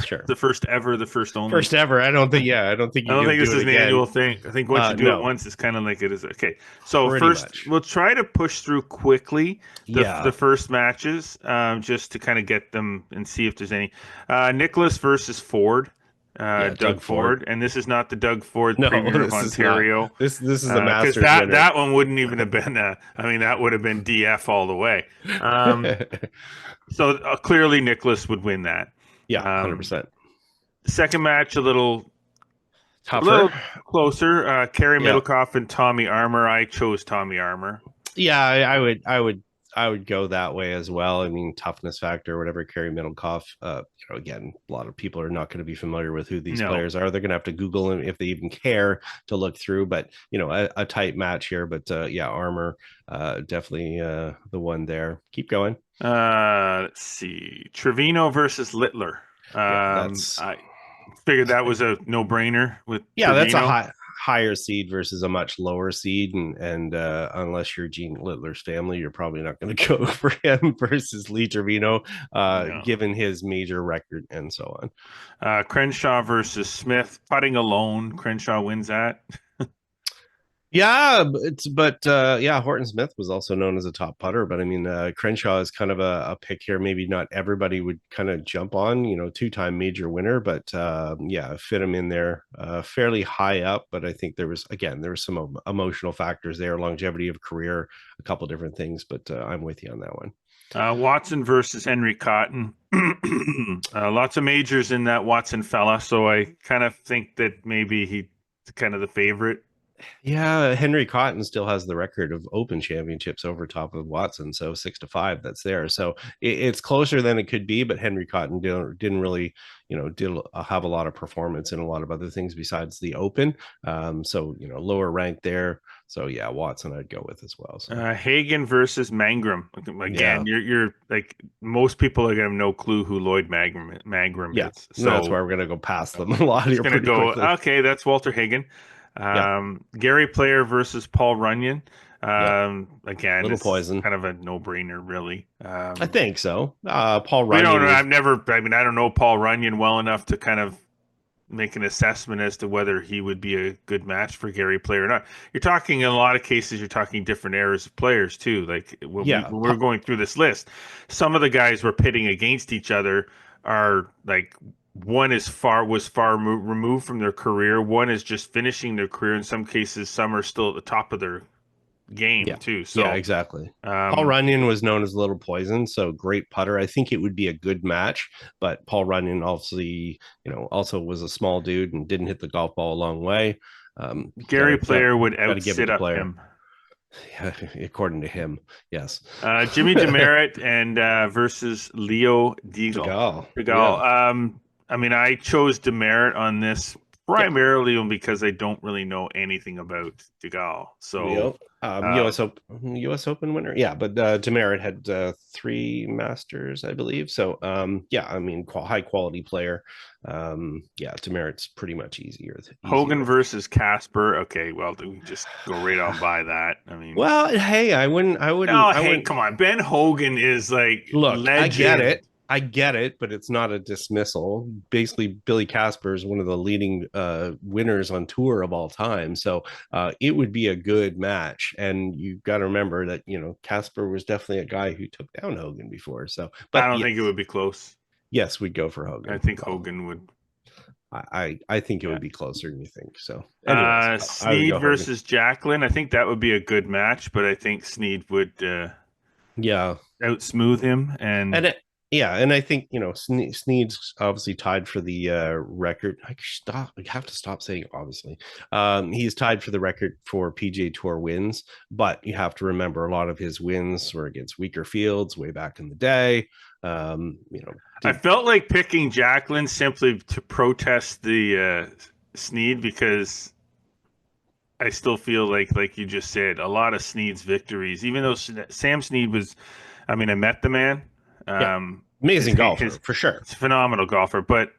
Sure. The first ever, the first only. First ever. I don't think this is an annual thing. I think once you do it once, it's kind of like it is. Okay. So we'll try to push through quickly the first matches, just to kind of get them and see if there's any. Nicholas versus Ford. Doug Ford, and this is not the Doug Ford Premier of Ontario. This is the Masters because that one wouldn't even have been. That would have been DF all the way. So clearly Nicholas would win that. Yeah, 100%. Second match, a little tougher, a little closer. Kerry Middlecoff and Tommy Armour. I chose Tommy Armour. Yeah, I would go that way as well. I mean, toughness factor, whatever. Kerry Middlecoff. Again, a lot of people are not going to be familiar with who these players are. They're going to have to Google them if they even care to look through. But a tight match here. But Armour, definitely the one there. Keep going. Let's see. Trevino versus Littler. I figured that was a no-brainer with Trevino. That's a higher seed versus a much lower seed, and unless you're Gene Littler's family, you're probably not going to go for him versus Lee Trevino, given his major record and so on. Crenshaw versus Smith. Putting alone, Crenshaw wins that. Yeah, but Horton Smith was also known as a top putter, but I mean, Crenshaw is kind of a pick here. Maybe not everybody would kind of jump on, two-time major winner, but fit him in there fairly high up. But I think there was some emotional factors there, longevity of career, a couple different things, but I'm with you on that one. Watson versus Henry Cotton. Lots of majors in that Watson fella, so I kind of think that maybe he's kind of the favorite. Yeah, Henry Cotton still has the record of Open championships over top of Watson, so 6-5 that's there. So it's closer than it could be, but Henry Cotton didn't really, have a lot of performance in a lot of other things besides the Open. Lower rank there. So yeah, Watson I'd go with as well. So. Hagen versus Mangrum. Again, you're like most people are gonna have no clue who Lloyd Mangrum is. So that's why we're gonna go past them a lot. You're gonna go. Okay, that's Walter Hagen. Gary Player versus Paul Runyon. Again, little poison, kind of a no-brainer, really. I think so. Paul Runyon. I don't know Paul Runyon well enough to kind of make an assessment as to whether he would be a good match for Gary Player or not. You're talking in a lot of cases. You're talking different eras of players too. Like when we're going through this list, some of the guys we're pitting against each other are like. One was far removed from their career. One is just finishing their career. In some cases, some are still at the top of their game Yeah. too. So Yeah, exactly. Paul Runyon was known as Little Poison, so great putter. I think it would be a good match, but Paul Runyon obviously, also was a small dude and didn't hit the golf ball a long way. Gary Player would gotta give it out-sit to up Player. him. Yeah, according to him, yes. Jimmy Demerit and versus Leo Deagle. Degal. I mean, I chose Demerit on this primarily because I don't really know anything about Degal. So Leo, US Open winner. Yeah, but Demerit had 3 Masters, I believe. So yeah, I mean, high quality player. Yeah, Demerit's pretty much easier. Hogan versus Casper. Okay, well, we just go right on by that. I mean, well, hey, I wouldn't. No, hey, come on. Ben Hogan is like look. legend. I get it, but it's not a dismissal. Basically, Billy Casper is one of the leading winners on tour of all time. So it would be a good match. And you've got to remember that, Casper was definitely a guy who took down Hogan before. So, but I don't think it would be close. Yes, we'd go for Hogan. I think Hogan would. I think it would be closer than you think. So, anyways, Snead versus Hogan. Jacqueline. I think that would be a good match, but I think Snead would outsmooth him. And I think Snead's obviously tied for the record. I have to stop saying obviously. He's tied for the record for PGA Tour wins, but you have to remember a lot of his wins were against weaker fields way back in the day. I felt like picking Jacqueline simply to protest the Snead because I still feel like you just said, a lot of Snead's victories, even though Sam Snead was, I mean, I met the man. Amazing golfer for sure. He's a phenomenal golfer, but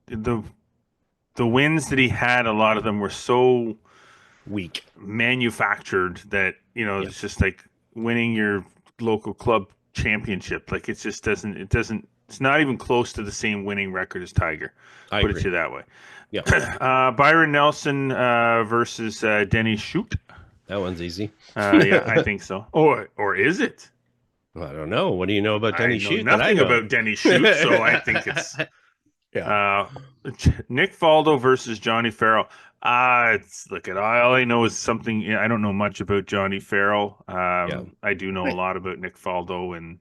the wins that he had, a lot of them were so weak, manufactured that it's just like winning your local club championship. Like it doesn't. It's not even close to the same winning record as Tiger. Put it to you that way. Yeah. Byron Nelson versus Denny Shute. That one's easy. Yeah, I think so. Or is it? I don't know. What do you know about Denny Shute? Nothing about Denny Shute, so I think it's Nick Faldo versus Johnny Farrell. Look at all I know is something. I don't know much about Johnny Farrell. I do know a lot about Nick Faldo, and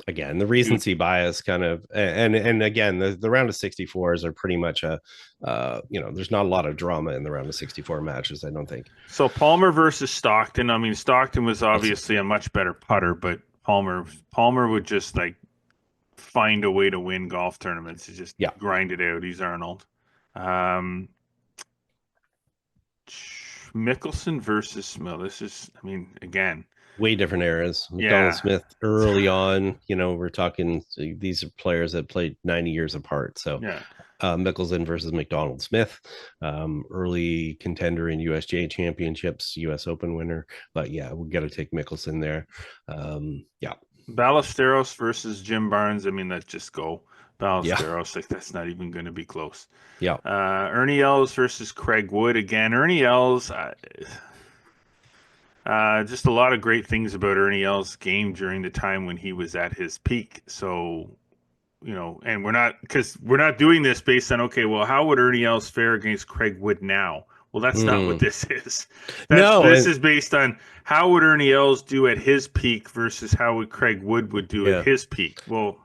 again, the recency bias kind of, and again, the round of 64s are pretty much there's not a lot of drama in the round of 64 matches, I don't think. So Palmer versus Stockton. I mean, Stockton was obviously a much better putter, but Palmer would just like find a way to win golf tournaments. He just grind it out. He's Arnold. Mickelson versus Smith. This is, I mean, again, way different eras. McDonald Smith early on, we're talking, these are players that played 90 years apart. So Mickelson versus McDonald Smith, early contender in USGA championships, US Open winner. But we got to take Mickelson there. Ballesteros versus Jim Barnes. I mean, let's just go. Ballesteros, like that's not even going to be close. Ernie Els versus Craig Wood. Again, Ernie Els, just a lot of great things about Ernie Els' game during the time when he was at his peak. So, and we're not doing this based on, okay, well, how would Ernie Els fare against Craig Wood now? Well, that's not what this is. This is based on how would Ernie Els do at his peak versus how would Craig Wood do at his peak. Well,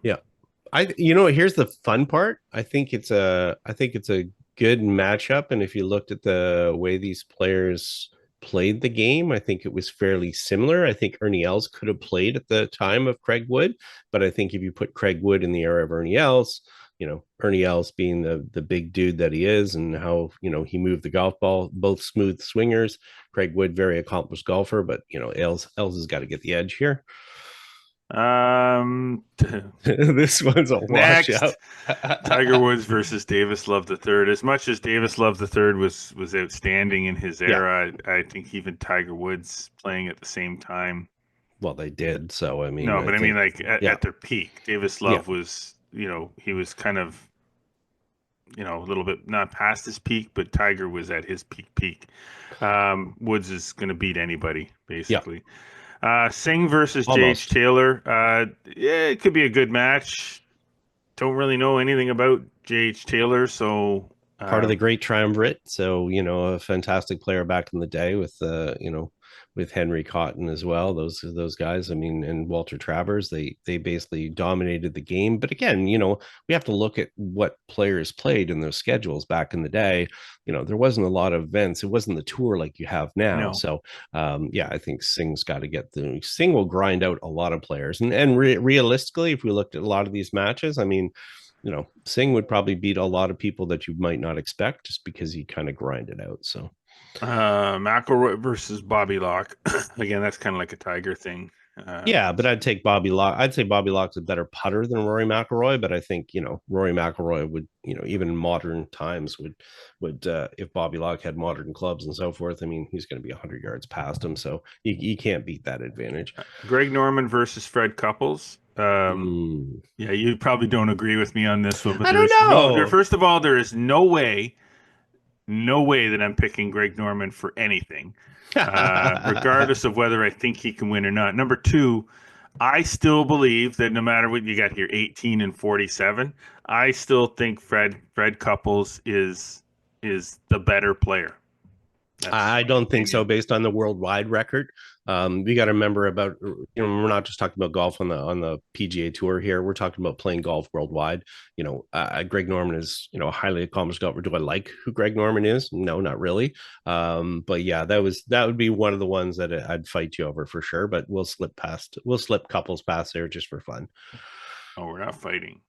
here's the fun part. I think it's a good matchup, and if you looked at the way these players played the game, I think it was fairly similar. I think Ernie Els could have played at the time of Craig Wood, but I think if you put Craig Wood in the era of Ernie Els, Ernie Els being the big dude that he is and how, he moved the golf ball, both smooth swingers. Craig Wood, very accomplished golfer, but, Els has got to get the edge here. This one's a washout. Tiger Woods versus Davis Love III. As much as Davis Love III was outstanding in his era, I think even Tiger Woods playing at the same time. Well, they did. So I mean, at their peak, Davis Love was, he was kind of, a little bit not past his peak, but Tiger was at his peak. Woods is going to beat anybody basically. Singh versus J.H. Taylor. It could be a good match. Don't really know anything about J.H. Taylor, so part of the great triumvirate. So, a fantastic player back in the day with Henry Cotton as well. Those guys, I mean, and Walter Travers, they basically dominated the game. But again, we have to look at what players played in those schedules back in the day. There wasn't a lot of events. It wasn't the tour like you have now. No. So I think Singh's got to Singh will grind out a lot of players. And realistically, if we looked at a lot of these matches, I mean, Singh would probably beat a lot of people that you might not expect just because he kind of grinded out. So McIlroy versus Bobby Locke. Again, that's kind of like a Tiger thing. But I'd take Bobby Locke. I'd say Bobby Locke's a better putter than Rory McIlroy, but I think Rory McIlroy would even in modern times would if Bobby Locke had modern clubs and so forth. I mean, he's going to be 100 yards past him, so you can't beat that advantage. Greg Norman versus Fred Couples. Yeah, you probably don't agree with me on this one, but I don't know. First of all, there is no way that I'm picking Greg Norman for anything. Regardless of whether I think he can win or not. Number two, I still believe that no matter what you got here, 18 and 47, I still think Fred Couples is the better player. I don't think so based on the worldwide record. We got to remember about, we're not just talking about golf on the PGA Tour here. We're talking about playing golf worldwide. Greg Norman is, a highly accomplished golfer. Do I like who Greg Norman is? No, not really. But yeah, that would be one of the ones that I'd fight you over for sure. But we'll slip Couples past there just for fun. Oh, we're not fighting.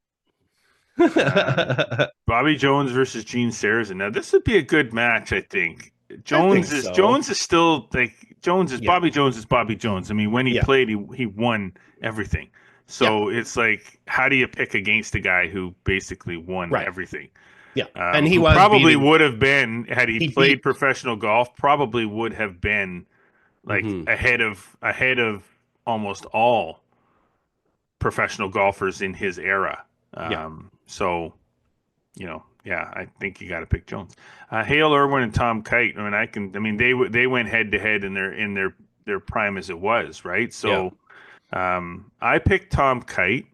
Bobby Jones versus Gene Sarazen. Now this would be a good match, I think. Jones is still like Bobby Jones is Bobby Jones. I mean, when he played, he won everything. So it's like, how do you pick against a guy who basically won everything? Yeah, and he would have been, had he played professional golf, probably would have been like ahead of almost all professional golfers in his era. So, I think you got to pick Jones. Hale Irwin and Tom Kite. They went head to head in their prime as it was, right? So, I picked Tom Kite.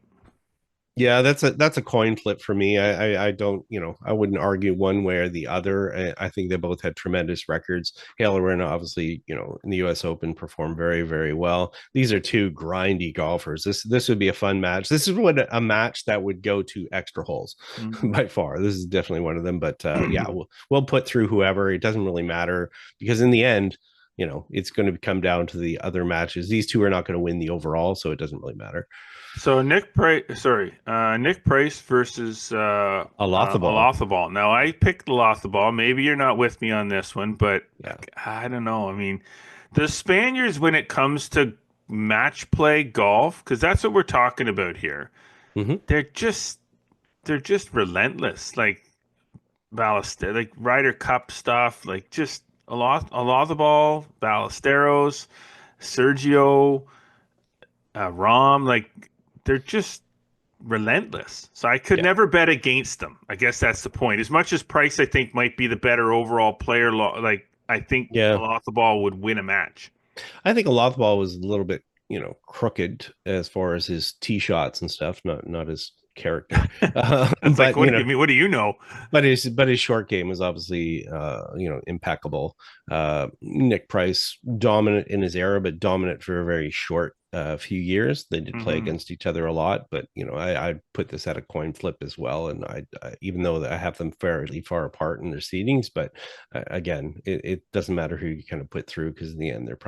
Yeah, that's a coin flip for me. I don't, I wouldn't argue one way or the other. I think they both had tremendous records. Hale Irwin, obviously, in the U.S. Open performed very, very well. These are two grindy golfers. This would be a fun match. This is a match that would go to extra holes by far. This is definitely one of them. But we'll put through whoever. It doesn't really matter because in the end, it's going to come down to the other matches. These two are not going to win the overall, so it doesn't really matter. So Nick Price versus Alotheball. Now I picked Alotheball. Maybe you're not with me on this one, but I don't know. I mean, the Spaniards, when it comes to match play golf, because that's what we're talking about here, they're just relentless. Like Ballester, like Ryder Cup stuff, like just Alotheball, Ballesteros, Sergio, Rahm, like. They're just relentless. So I could never bet against them. I guess that's the point. As much as Price, I think, might be the better overall player, I think Alotheball would win a match. I think Alotheball was a little bit, crooked as far as his tee shots and stuff, not his character. What do you know? But his short game was obviously impeccable. Nick Price, dominant in his era, but dominant for a very short few years. They did play against each other a lot, but I put this at a coin flip as well. And I even though I have them fairly far apart in their seedings, but again, it doesn't matter who you kind of put through because in the end they're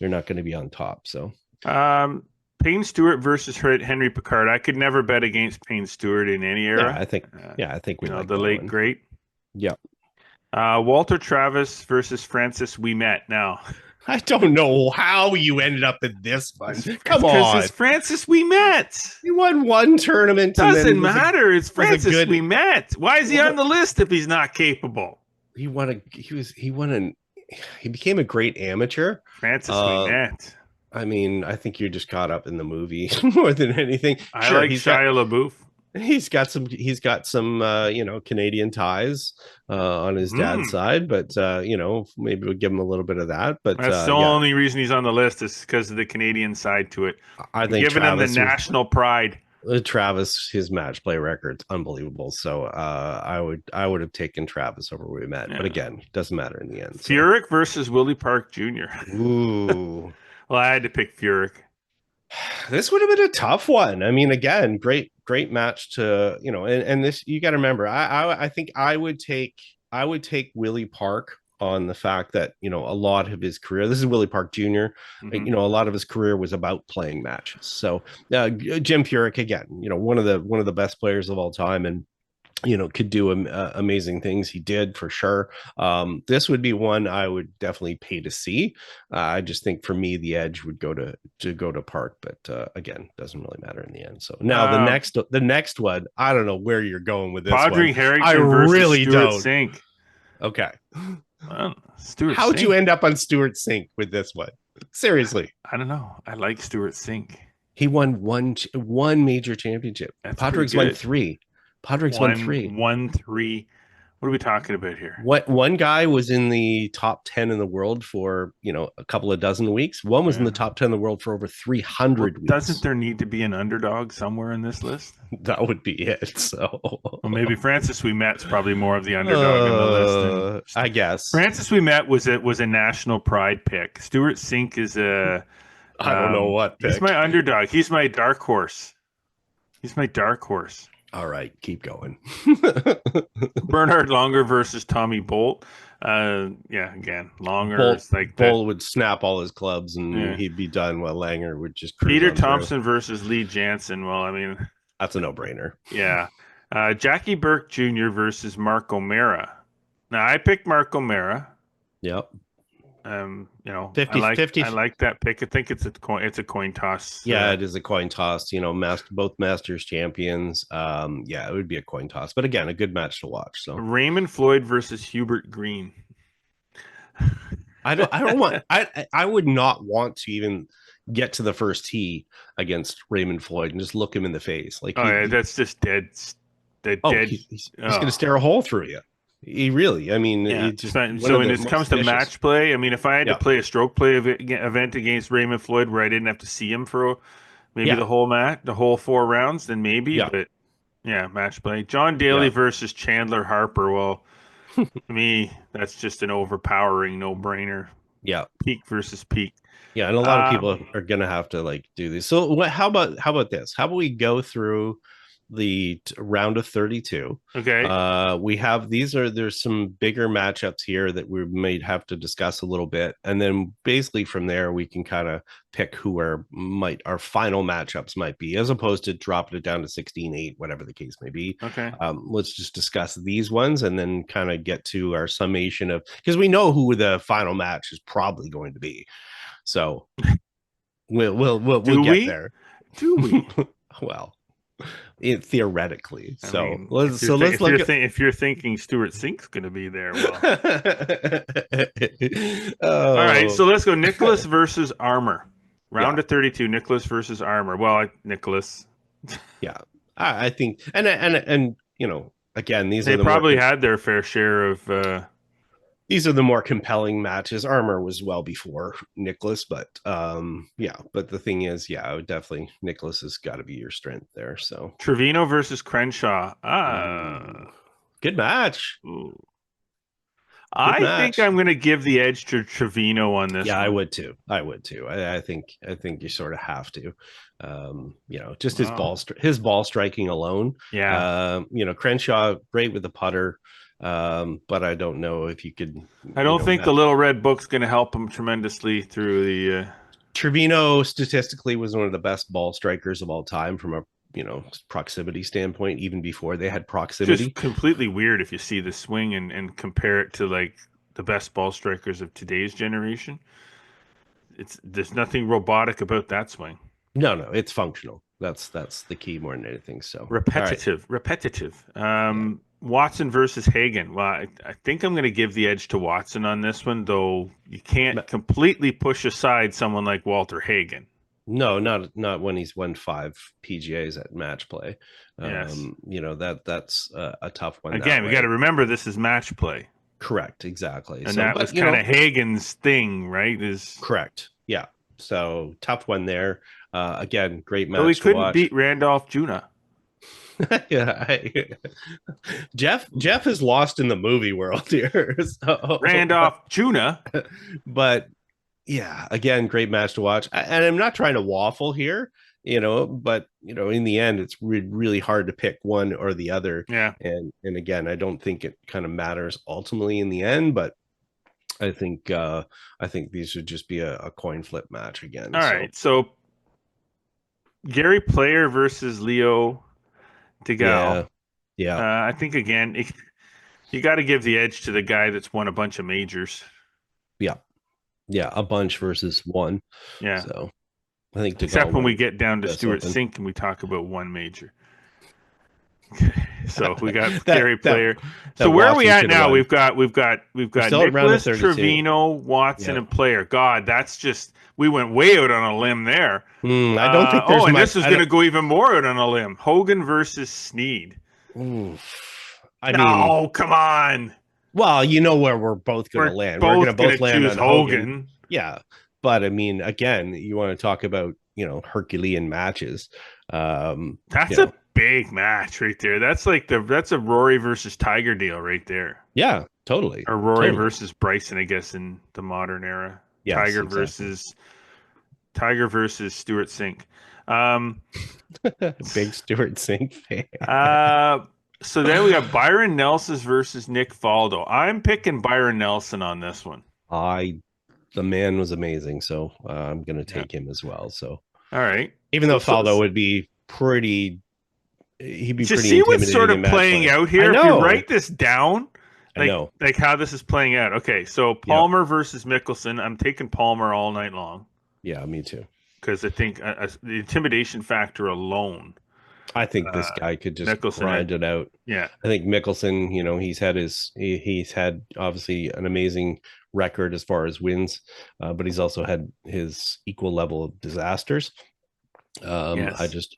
not gonna be on top. So Payne Stewart versus Henry Picard. I could never bet against Payne Stewart in any era. I think we like the late great. Yeah. Walter Travis versus Francis Ouimet. Now, I don't know how you ended up in this one. Come on, because it's Francis Ouimet. He won one tournament. Doesn't matter. It's Francis Ouimet. Why is he on the list if he's not capable? He became a great amateur. Francis Ouimet. I mean, I think you're just caught up in the movie more than anything. I like Shia LaBeouf. He's got some Canadian ties on his dad's side, but maybe we'll give him a little bit of that. But that's the only reason he's on the list is because of the Canadian side to it. I think giving him the national pride. Travis, his match play record's unbelievable. So I would have taken Travis over Willie Matt, but again, doesn't matter in the end. So. Furyk versus Willie Park Jr. Ooh. Well, I had to pick Furyk. This would have been a tough one. I mean, again, great match to, and this, you got to remember, I think I would take Willie Park on the fact that, a lot of his career, this is Willie Park Jr., a lot of his career was about playing matches. So Jim Furyk, again, one of the best players of all time, and could do amazing things. He did, for sure. This would be one I would definitely pay to see. I just think for me, the edge would go to Park, but again, doesn't really matter in the end. So now the next one, I don't know where you're going with this. Padraig Harrington I versus really Stuart don't. Sink. Okay. Well, Stuart How'd Sink. you end up on Stuart Sink with this one? Seriously. I don't know. I like Stuart Sink. He won one major championship. Padraig's won 3. Padraig's won 3. 1-3. What are we talking about here? What, one guy was in the top 10 in the world for, a couple of dozen weeks. One was in the top 10 in the world for over 300 weeks. Doesn't there need to be an underdog somewhere in this list? That would be it. So, well, maybe Francis Ouimet's probably more of the underdog in the list. I guess Francis Ouimet was a national pride pick. Stuart Sink is a I don't know what pick. He's my underdog. He's my dark horse. All right, keep going. Bernhard Longer versus Tommy Bolt. Again, Longer. Bolt, like Bolt would snap all his clubs and he'd be done, while Langer would just cruise Peter on Thompson through. versus Lee Jansen. Well, I mean, that's a no-brainer. Yeah. Jackie Burke Jr. versus Mark O'Mara. Now, I picked Mark O'Mara. Yep. 50, I like that pick. I think it's a coin toss. Yeah, it is a coin toss. Both Masters champions. It would be a coin toss. But again, a good match to watch. So Raymond Floyd versus Hubert Green. I don't want. I would not want to even get to the first tee against Raymond Floyd and just look him in the face. Like, that's just dead. He's going to stare a hole through you. He really, I mean, so when it comes to match play, I mean, if I had to play a stroke play event against Raymond Floyd where I didn't have to see him for maybe the whole match, the whole 4 rounds, then maybe. Yeah. But match play. John Daly versus Chandler Harper. Well, to me, that's just an overpowering no-brainer. Yeah, peak versus peak. Yeah, and a lot of people are gonna have to do this. So, how about this? How about we go through the round of 32? Okay. We have there's some bigger matchups here that we may have to discuss a little bit, and then basically from there we can kind of pick who our final matchups might be, as opposed to dropping it down to 16-8, whatever the case may be. Okay. Let's just discuss these ones and then kind of get to our summation of, because we know who the final match is probably going to be. So we'll get there. Do we? Well, theoretically. If you're thinking Stuart Sink's going to be there, well. All right, so let's go. Nicholas versus Armour. Round of 32. Nicholas versus Armour. Well, Nicholas. Yeah, I think, and again, they probably had their fair share of. These are the more compelling matches. Armour was well before Nicholas, but but the thing is, I would definitely, Nicholas has got to be your strength there. So Trevino versus Crenshaw. Good match. I think I'm going to give the edge to Trevino on this. Yeah, one. I would too. I think you sort of have to. His ball striking alone. Yeah. Crenshaw great with the putter. But I don't know if you could. I don't think the little red book's going to help him tremendously through the. Trevino statistically was one of the best ball strikers of all time from a proximity standpoint, even before they had proximity. Just completely weird if you see the swing and compare it to like the best ball strikers of today's generation. There's nothing robotic about that swing. No, it's functional. That's the key more than anything. So repetitive. Watson versus Hagen. Well, I think I'm going to give the edge to Watson on this one, though you can't completely push aside someone like Walter Hagen. No, not when he's won 5 PGAs at match play. Yes. That's a tough one. Again, we got to remember this is match play. Correct, exactly. And that was kind of Hagen's thing, right? Correct. Yeah. So tough one there. Again, great So he match to couldn't watch. beat Randolph Juna. Yeah, Jeff is lost in the movie world here. So, Randolph Juna. but yeah, again, great match to watch. And I'm not trying to waffle here, but in the end, it's really hard to pick one or the other. Yeah. And again, I don't think it kind of matters ultimately in the end, but I think these should just be a coin flip match again. All right. So Gary Player versus Leo DeGal. Yeah. I think again, you got to give the edge to the guy that's won a bunch of majors. Yeah, a bunch versus one. Yeah. So I think except when we get down to Stuart Sink and we talk about one major. So we got Gary Player. So where are we at now? We've got Nicholas, Trevino, Watson, and Player. God, that's just we went way out on a limb there. I don't think there's and this is going to go even more out on a limb. Hogan versus Sneed. Mean, come on. Well, where we're both going to land. We're going to both land on Hogan. Yeah, but I mean, again, you want to talk about Herculean matches. That's a big match right there. That's like that's a Rory versus Tiger deal right there. Yeah, totally. Or Rory versus Bryson, I guess, in the modern era. Yes, Tiger versus Stuart Sink. Big Stuart Sink fan. So then we got Byron Nelson versus Nick Faldo. I'm picking Byron Nelson on this one. The man was amazing, so I'm going to take him as well. So all right, even though Faldo would be pretty, he'd be pretty. See what's sort of playing out here. If you write this down, like how this is playing out. Okay, so Palmer versus Mickelson. I'm taking Palmer all night long. Yeah, me too. Because I think the intimidation factor alone. I think this guy could just grind it out. Yeah, I think Mickelson, he's had obviously an amazing record as far as wins, but he's also had his equal level of disasters. Yes. I just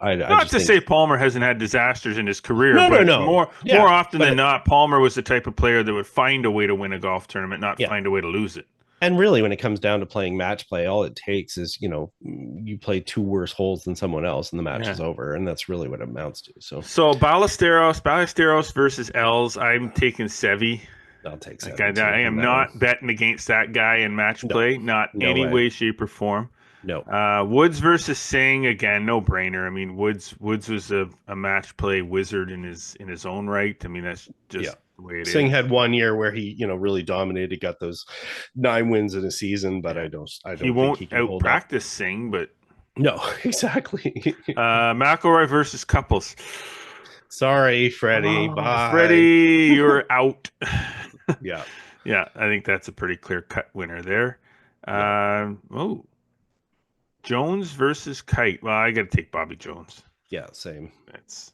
say Palmer hasn't had disasters in his career, no. More often than not, Palmer was the type of player that would find a way to win a golf tournament, not find a way to lose it. And really, when it comes down to playing match play, all it takes is, you play 2 worse holes than someone else and the match is over. And that's really what it amounts to. So Ballesteros versus Els. I'm taking Seve. I'll take Seve. I am not betting against that guy in match play, not any way, shape, or form. No. Woods versus Singh, again, no brainer. I mean, Woods was a match play wizard in his own right. I mean, that's just the way it Singh had 1 year where he, really dominated, got those 9 wins in a season, but I don't he won't out practice Singh, but no, exactly. McIlroy versus Couples. Sorry, Freddie. Bye. Freddie, you're out. Yeah, I think that's a pretty clear cut winner there. Jones versus Kite. Well, I got to take Bobby Jones. Yeah, same. That's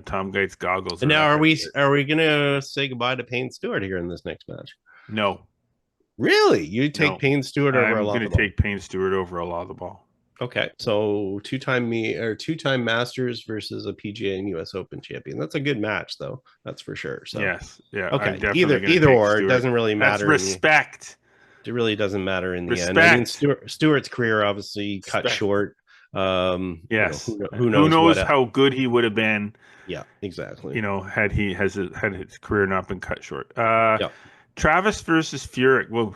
Tom Gates goggles. And now, are we gonna say goodbye to Payne Stewart here in this next match? No. Really? You take Payne Stewart over a lot? I'm going to take Payne Stewart over a lot of the ball. Okay, so two-time Masters versus a PGA and US Open champion. That's a good match, though. That's for sure. So yes, yeah. Okay, either or, it doesn't really matter. That's respect. It really doesn't matter in the end. I mean, Stewart's career obviously cut short. Yes. Who knows how good he would have been? Yeah, exactly. Had his career not been cut short. Travis versus Furyk. Well,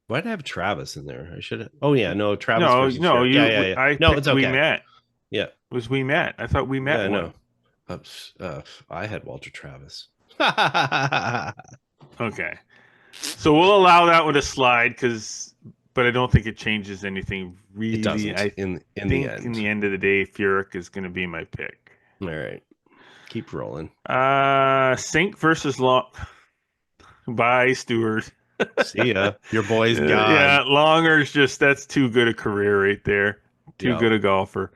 why'd I have Travis in there? I should have. Oh yeah, no, Travis. No, yeah. No, it's okay. We met. Yeah, we met. I thought we met. Yeah, no. I had Walter Travis. Okay. So we'll allow that one to slide but I don't think it changes anything really. It doesn't. In the end. In the end of the day, Furyk is going to be my pick. All right. Keep rolling. Sink versus Long. Bye, Stewart. See ya. Your boy's gone. Yeah, Longer's that's too good a career right there. Too good a golfer.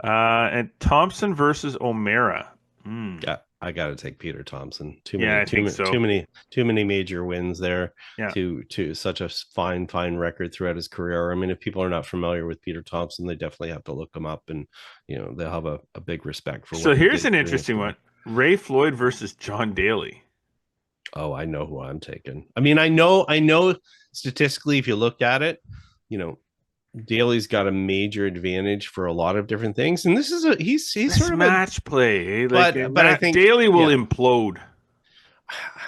And Thompson versus O'Mara. Yeah. I got to take Peter Thompson. Too many major wins there. Yeah. To such a fine record throughout his career. I mean, if people are not familiar with Peter Thompson, they definitely have to look him up, and they'll have a big respect for. So here's an interesting one: Ray Floyd versus John Daly. Oh, I know who I'm taking. I mean, I know statistically, if you look at it, Daly's got a major advantage for a lot of different things, and this is he's This sort of match play, but I think Daly will implode or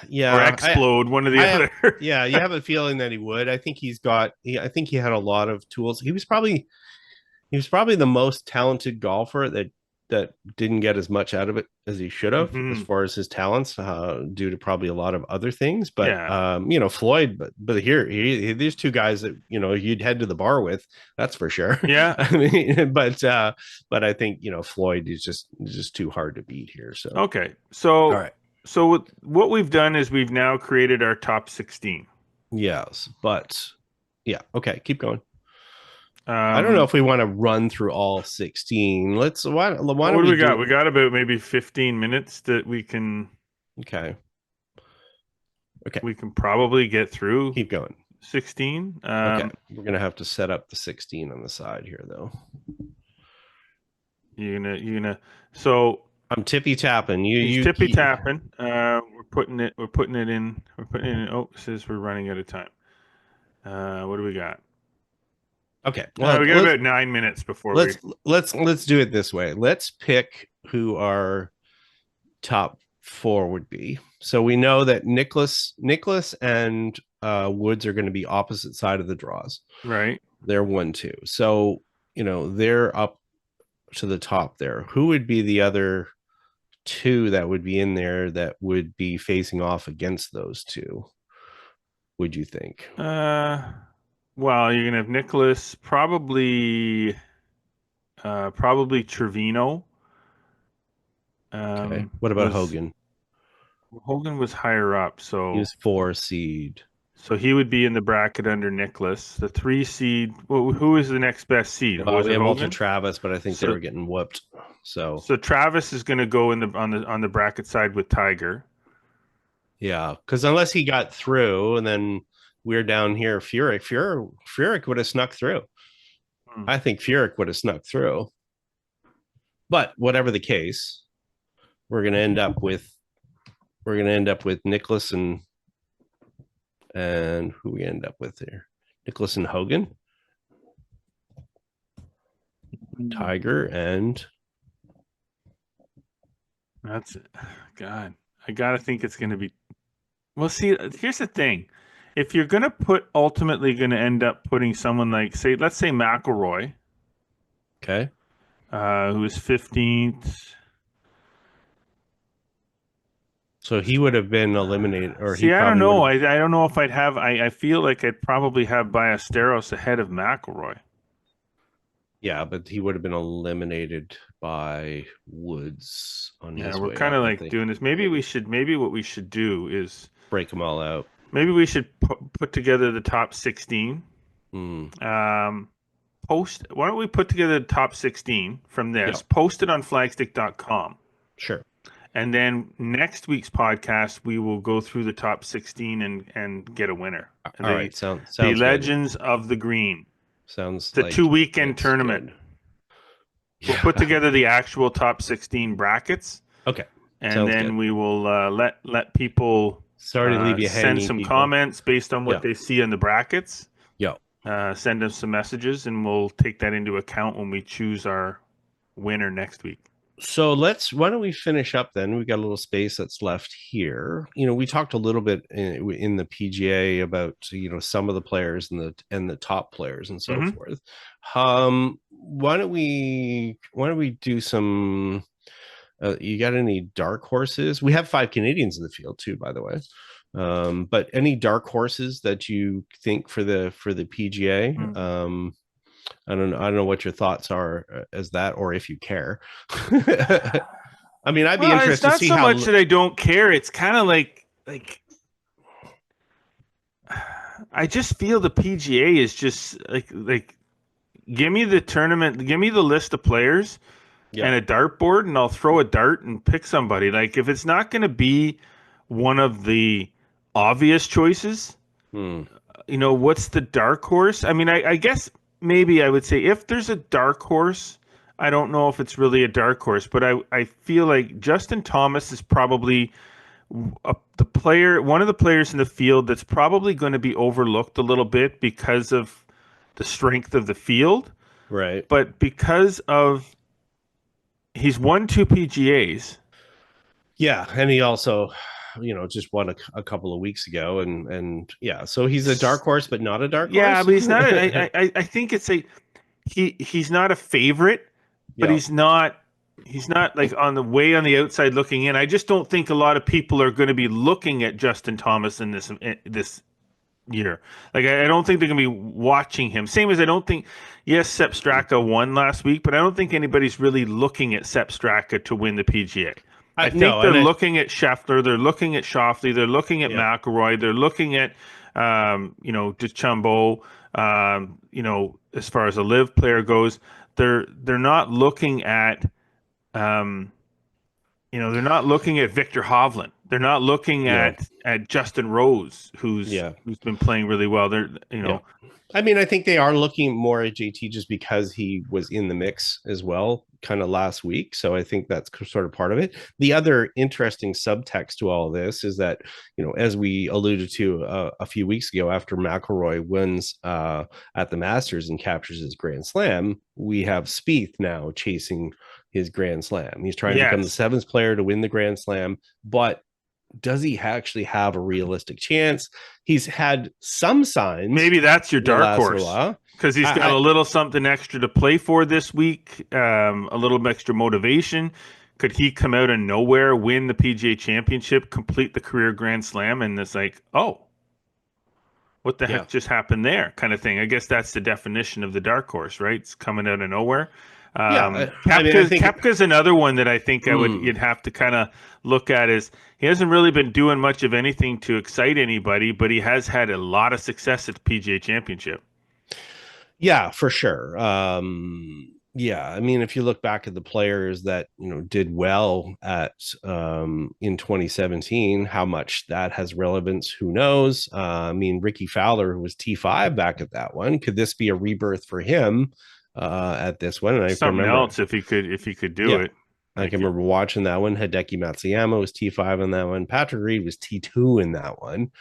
yeah, explode, one or the I have, other. yeah, you have a feeling that he would. I think I think he had a lot of tools. He was probably the most talented golfer that didn't get as much out of it as he should have, as far as his talents, due to probably a lot of other things. But Yeah. Floyd, but these two guys that you'd head to the bar with, that's for sure. Yeah. I mean, but I think Floyd is just too hard to beat here. So Okay. So all right. So what we've done is we've now created our top 16. Yes, but yeah, okay, keep going. I don't know if we want to run through all 16. Why don't what do we we got? We got about maybe 15 minutes that we can. Okay. We can probably get through. Keep going. 16. Okay. We're gonna have to set up the 16 on the side here, though. You're gonna. So I'm tippy tapping. You tippy tapping. We're putting it in. Oh, it says we're running out of time. What do we got? Okay. Well, we got about 9 minutes before let's do it this way. Let's pick who our top 4 would be. So we know that Nicholas and Woods are going to be opposite side of the draws. Right. They're 1-2. So they're up to the top there. Who would be the other 2 that would be in there that would be facing off against those 2? Would you think? Well, you're gonna have Nicholas, probably Trevino. Okay. What about Hogan? Hogan was higher up, so he was 4 seed. So he would be in the bracket under Nicholas. The 3 seed. Well, who is the next best seed? We have also Travis, but I think they were getting whooped. So Travis is going to go in on the bracket side with Tiger. Yeah, because unless he got through, and then we're down here, Furyk would have snuck through. I think Furyk would have snuck through. But whatever the case, we're going to end up with Nicholas and who we end up with here? Nicholas and Hogan, Tiger, and that's it. God, I gotta think it's going to be. Well, see, here's the thing: if you're ultimately going to end up putting someone like, let's say McIlroy, okay, who is 15th. So he would have been eliminated, or I don't know. I don't know if I'd have. I feel like I'd probably have Ballesteros ahead of McIlroy. Yeah, but he would have been eliminated by Woods on his way. We're kind of like doing this. Maybe what we should do is break them all out. Maybe we should put together the top 16. Why don't we put together the top 16 from this? Yep. Post it on flagstick.com. Sure. And then next week's podcast, we will go through the top 16 and get a winner. All right. Sounds the Legends of the Green. Sounds the like 2-weekend tournament. We'll put together the actual top 16 brackets. Okay. And sounds then good. We will let people sorry to leave you send some comments based on what yeah. they see in the brackets. Yeah. Send us some messages, and we'll take that into account when we choose our winner next week. So why don't we finish up then? We got a little space that's left here. We talked a little bit in the PGA about, some of the players and the top players and so forth. Why don't we do some, you got any dark horses? We have 5 Canadians in the field too, by the way. But any dark horses that you think for the PGA? I don't know what your thoughts are as that, or if you care. I mean, I'd be interested to see how. It's not so much that I don't care. It's kind of like I just feel the PGA is just like give me the tournament, give me the list of players and a dartboard, and I'll throw a dart and pick somebody. Like if it's not going to be one of the obvious choices, what's the dark horse? I mean, I guess. Maybe I would say if there's a dark horse, I don't know if it's really a dark horse, but I feel like Justin Thomas is probably one of the players in the field that's probably going to be overlooked a little bit because of the strength of the field, Right. but because of he's won 2 PGAs. Yeah, and he also, just won a couple of weeks ago, and yeah, so he's a dark horse, but not a dark Yeah, horse. but he's not. I think it's he's not a favorite, but Yeah, he's not like on the outside looking in. I just don't think a lot of people are going to be looking at Justin Thomas in this year. Like I don't think they're going to be watching him. Same as I don't think. Yes, Sepp Straka won last week, but I don't think anybody's really looking at Sepp Straka to win the PGA. I think no, they're looking at Scheffler, they're looking at Schauffele, they're looking at Yeah. McIlroy, they're looking at DeChambeau. As far as a live player goes, they're not looking at they're not looking at Victor Hovland. They're not looking No. at Justin Rose, who's been playing really well. I mean, I think they are looking more at JT just because he was in the mix as well, kind of last week. So I think that's sort of part of it. The other interesting subtext to all of this is that, as we alluded to a few weeks ago, after McIlroy wins at the Masters and captures his Grand Slam, we have Spieth now chasing his Grand Slam. He's trying to become the 7th player to win the Grand Slam, but does he actually have a realistic chance? He's had some signs. Maybe that's your dark horse, because he's got a little something extra to play for this week, a little extra motivation. Could he come out of nowhere, win the PGA Championship, complete the career Grand Slam, and it's like, oh, what the heck just happened there, kind of thing. I guess that's the definition of the dark horse, right? It's coming out of nowhere. Koepka's another one that I think you'd have to kind of look at. Is he hasn't really been doing much of anything to excite anybody, but he has had a lot of success at the PGA Championship. Yeah, for sure. I mean, if you look back at the players that did well at in 2017, how much that has relevance, who knows? I mean, Ricky Fowler, who was T5 back at that one, could this be a rebirth for him at this one? And something else if he could do it. I can remember watching that one. Hideki Matsuyama was T5 in that one. Patrick Reed was T2 in that one.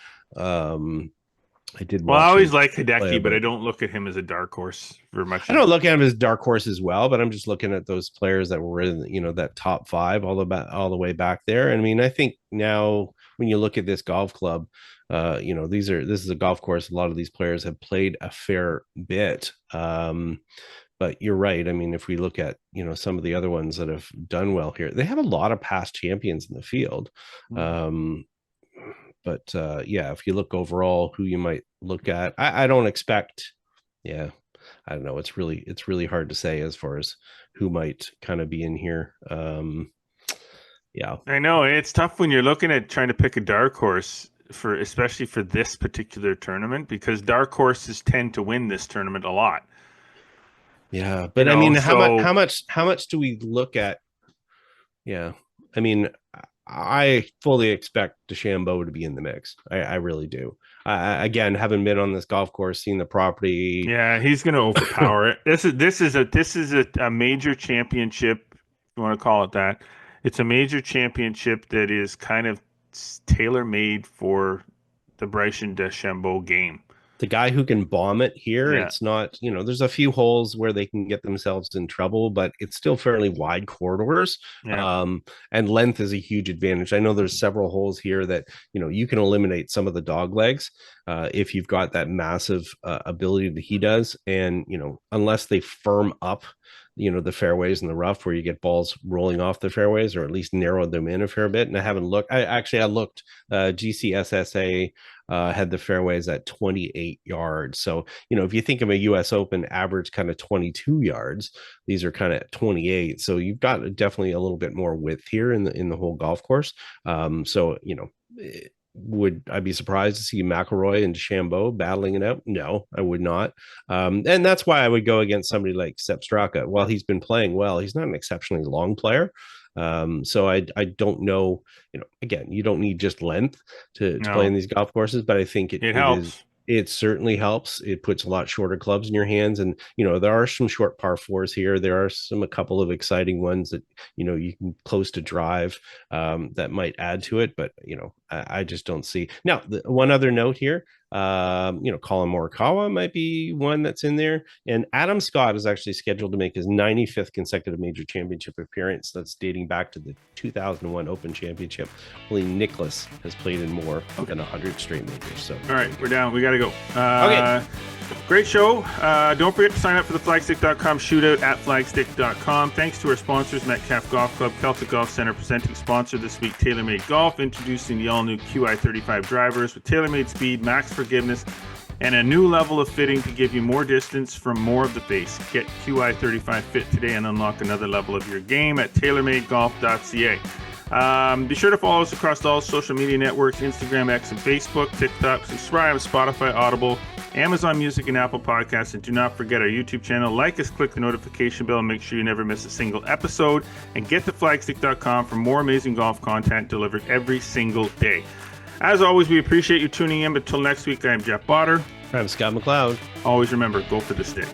I did. Well, I always like Hideki, but I don't look at him as a dark horse very much. I don't look at him as dark horse as well, but I'm just looking at those players that were in, that top 5 all the way back there. And I mean, I think now when you look at this golf club, this is a golf course. A lot of these players have played a fair bit. But you're right. I mean, if we look at, some of the other ones that have done well here, they have a lot of past champions in the field. But if you look overall, who you might look at, I don't expect. Yeah, I don't know. It's really hard to say as far as who might kind of be in here. I know it's tough when you're looking at trying to pick a dark horse especially for this particular tournament, because dark horses tend to win this tournament a lot. Yeah, but I mean, how much do we look at? Yeah, I mean, I fully expect DeChambeau to be in the mix. I really do. Again, having been on this golf course, seen the property. Yeah, he's going to overpower it. This is a major championship, if you want to call it that. It's a major championship that is kind of tailor-made for the Bryson DeChambeau game. The guy who can bomb it here, it's not, there's a few holes where they can get themselves in trouble, but it's still fairly wide corridors. And length is a huge advantage. I know there's several holes here that, you can eliminate some of the dog legs if you've got that massive ability that he does. And, unless they firm up, the fairways and the rough where you get balls rolling off the fairways, or at least narrowed them in a fair bit. And I haven't looked. I looked. GCSSA had the fairways at 28 yards. So, if you think of a US Open average kind of 22 yards, these are kind of 28. So you've got definitely a little bit more width here in the whole golf course. Would I be surprised to see McIlroy and DeChambeau battling it out? No, I would not. And that's why I would go against somebody like Sepp Straka. While he's been playing well, he's not an exceptionally long player. So I don't know, again, you don't need just length to play in these golf courses, but I think it helps. It certainly helps. It puts a lot shorter clubs in your hands. And, there are some short par 4s here. There are a couple of exciting ones that, you can close to drive that might add to it. But, I just don't see. Now, one other note here, Colin Morikawa might be one that's in there. And Adam Scott is actually scheduled to make his 95th consecutive major championship appearance. That's dating back to the 2001 Open Championship. Only Nicholas has played in more than 100 straight majors. So, all right, we're down. We got to go. Okay. Great show. Don't forget to sign up for the Flagstick.com shootout at Flagstick.com. Thanks to our sponsors, Metcalf Golf Club, Celtic Golf Center, presenting sponsor this week, TaylorMade Golf, introducing the all-new QI35 drivers with TaylorMade speed, max forgiveness, and a new level of fitting to give you more distance from more of the face. Get QI35 fit today and unlock another level of your game at TaylorMadeGolf.ca. Be sure to follow us across all social media networks, Instagram, X, and Facebook, TikTok. Subscribe, Spotify, Audible, Amazon Music, and Apple Podcasts. And do not forget our YouTube channel. Like us, click the notification bell, and make sure you never miss a single episode. And get to Flagstick.com for more amazing golf content delivered every single day. As always, we appreciate you tuning in. But until next week, I am Jeff Botter. I'm Scott McLeod. Always remember, go for the stick.